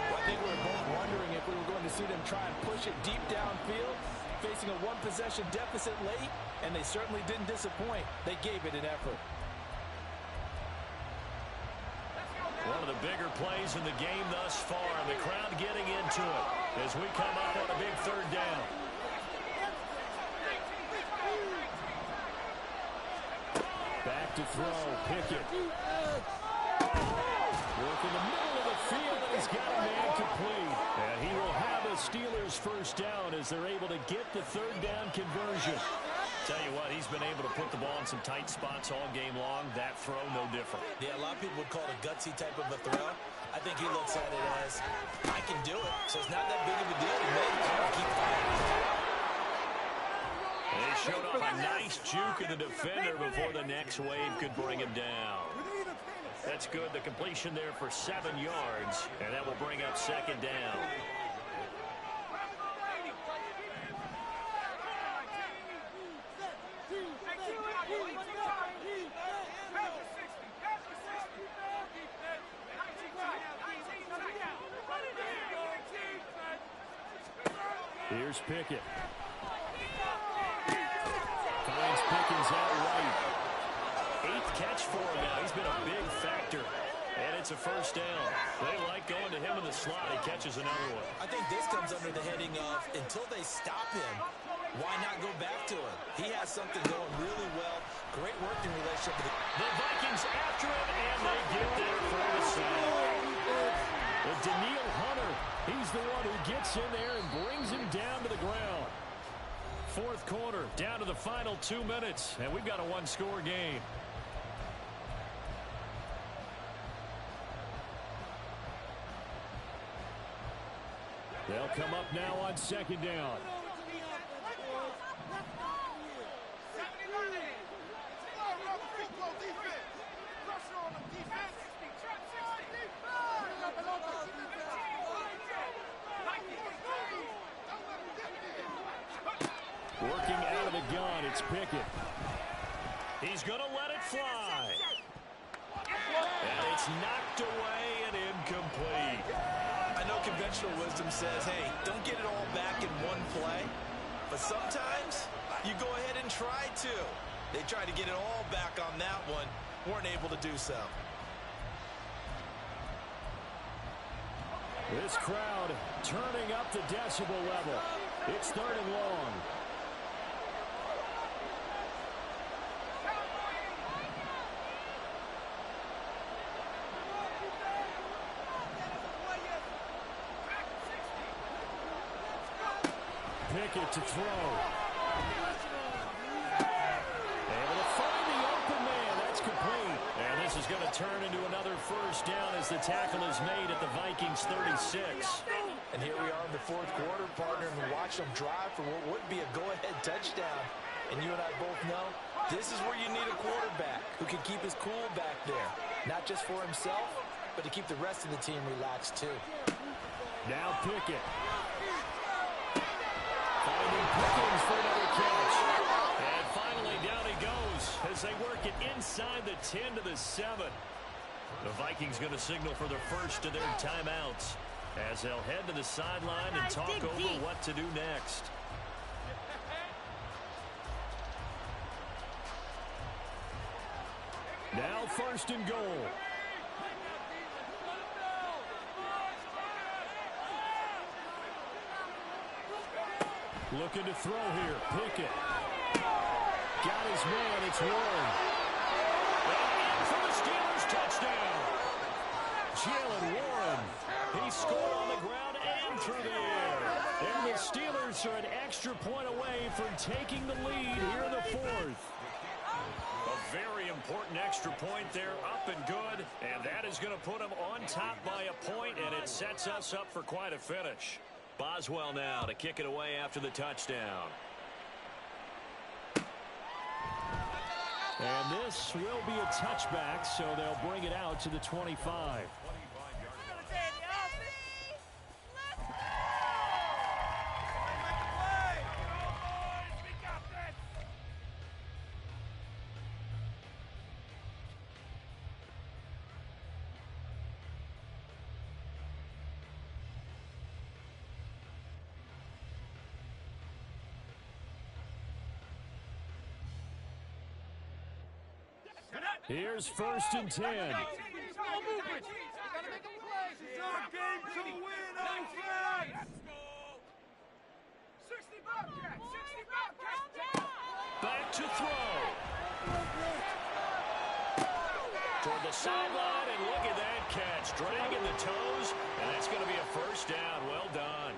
Well, I think we were both wondering if we were going to see them try and push it deep downfield, facing a one-possession deficit late, and they certainly didn't disappoint. They gave it an effort. One of the bigger plays in the game thus far, and the crowd getting into it as we come up on a big third down. Back to throw, Pickett. Work in the middle of the field, and he's got a man complete. And he will have a Steelers first down as they're able to get the third down conversion. Tell you what, he's been able to put the ball in some tight spots all game long. That throw, no different. Yeah, a lot of people would call it a gutsy type of a throw. I think he looks at it as, I can do it, so it's not that big of a deal to me. I'm going to keep firing. They showed off a nice juke of the defender before the next wave could bring him down. That's good. The completion there for 7 yards, and that will bring up second down. Here's Pickett. Finds Pickens out right. 8th catch for him now. He's been a big factor. And it's a first down. They like going to him in the slot. He catches another one. I think this comes under the heading of, until they stop him, why not go back to him? He has something going really well. Great working relationship with the Vikings after him, and they get there for the sack. Well, Daniil Hunter, he's the one who gets in there and brings him down to the ground. Fourth quarter, down to the final 2 minutes, and we've got a one-score game. They'll come up now on second down. Working out of the gun, it's Pickett. He's going to let it fly. And it's knocked away and incomplete. I know conventional wisdom says, hey, don't get it all back in one play. But sometimes you go ahead and try to. They tried to get it all back on that one. Weren't able to do so. This crowd turning up the decibel level. It's third and long. Pickett to throw. Able to find the open man. That's complete. And this is going to turn into another first down as the tackle is made at the Vikings 36. And here we are in the fourth quarter, partner, and we watch them drive for what would be a go-ahead touchdown. And you and I both know this is where you need a quarterback who can keep his cool back there. Not just for himself, but to keep the rest of the team relaxed too. Now Pickett. Finding Pickens for another catch. And finally down he goes as they work it inside the 10 to the 7. The Vikings going to signal for the first of their timeouts as they'll head to the sideline and talk over what to do next. Now first and goal. Looking to throw here. Pickett. Got his man. It's Warren. And for the Steelers, touchdown. Jalen Warren. He scored on the ground and through the air. And the Steelers are an extra point away from taking the lead here in the fourth. A very important extra point there, up and good. And that is going to put them on top by a point, and it sets us up for quite a finish. Boswell now to kick it away after the touchdown. And this will be a touchback, so they'll bring it out to the 25. Here's first and 10. No movement. Gotta make a play. It's our game to win, old friend. Let's go. 60 Bobcats. 60 Bobcats. Back to throw. Toward the sideline, and look at that catch. Dragging the toes, and that's going to be a first down. Well done.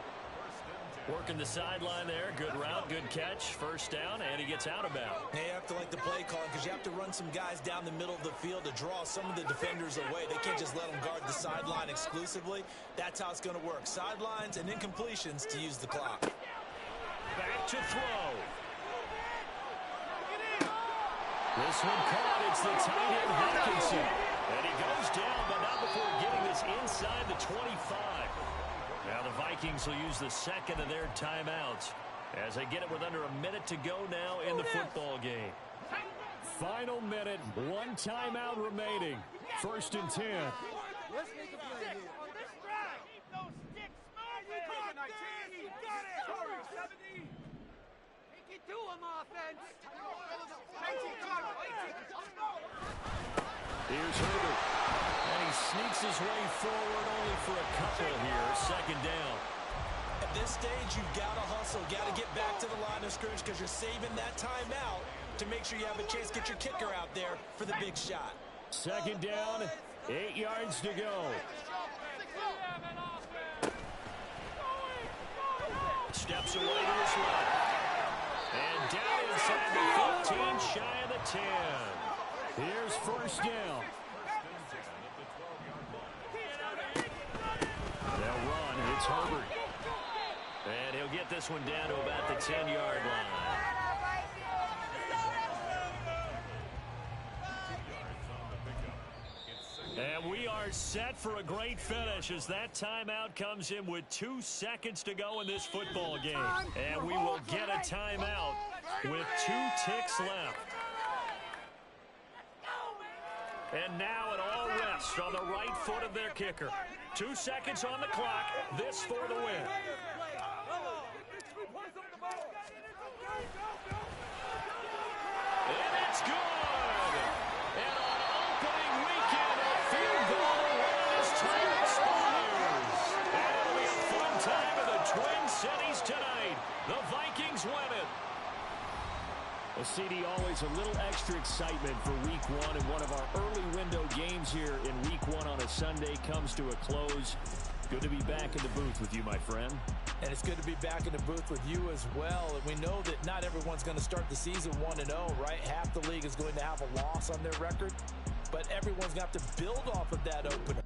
Working the sideline there. Good route, good catch. First down, and he gets out of bounds. You have to like the play call because you have to run some guys down the middle of the field to draw some of the defenders away. They can't just let them guard the sideline exclusively. That's how it's going to work. Sidelines and incompletions to use the clock. Back to throw. This one caught. It's the tight end Hawkinson. And he goes down, but not before getting this inside the 25. Now the Vikings will use the second of their timeouts as they get it with under a minute to go now in the football game. Final minute, one timeout remaining. First and 10. Let's make a play here. On this drive. Keep those sticks moving. You got it. Hurry, 70. Take it to him, offense. 19 cards. Here's Herbert. And he sneaks his way forward only for a couple here. Second down. At this stage, you've got to hustle. Got to get back to the line of scrimmage because you're saving that timeout to make sure you have a chance to get your kicker out there for the big shot. Second down, 8 yards to go. Steps away to his left. And down inside the 15, shy of the 10. Here's first down. They'll run. It's Herbert. And he'll get this one down to about the 10-yard line. And we are set for a great finish as that timeout comes in with 2 seconds to go in this football game. And we will get a timeout with 2 ticks left. And now it all rests on the right foot of their kicker. 2 seconds on the clock. This for the win. And it's good. And on opening weekend, a field goal to win as time expires. And it'll be a fun time in the Twin Cities tonight. The Vikings win it. Well, CD, always a little extra excitement for Week 1, and one of our early window games here in Week 1 on a Sunday comes to a close. Good to be back in the booth with you, my friend. And it's good to be back in the booth with you as well. And we know that not everyone's going to start the season 1-0, right? Half the league is going to have a loss on their record, but everyone's got to build off of that opener.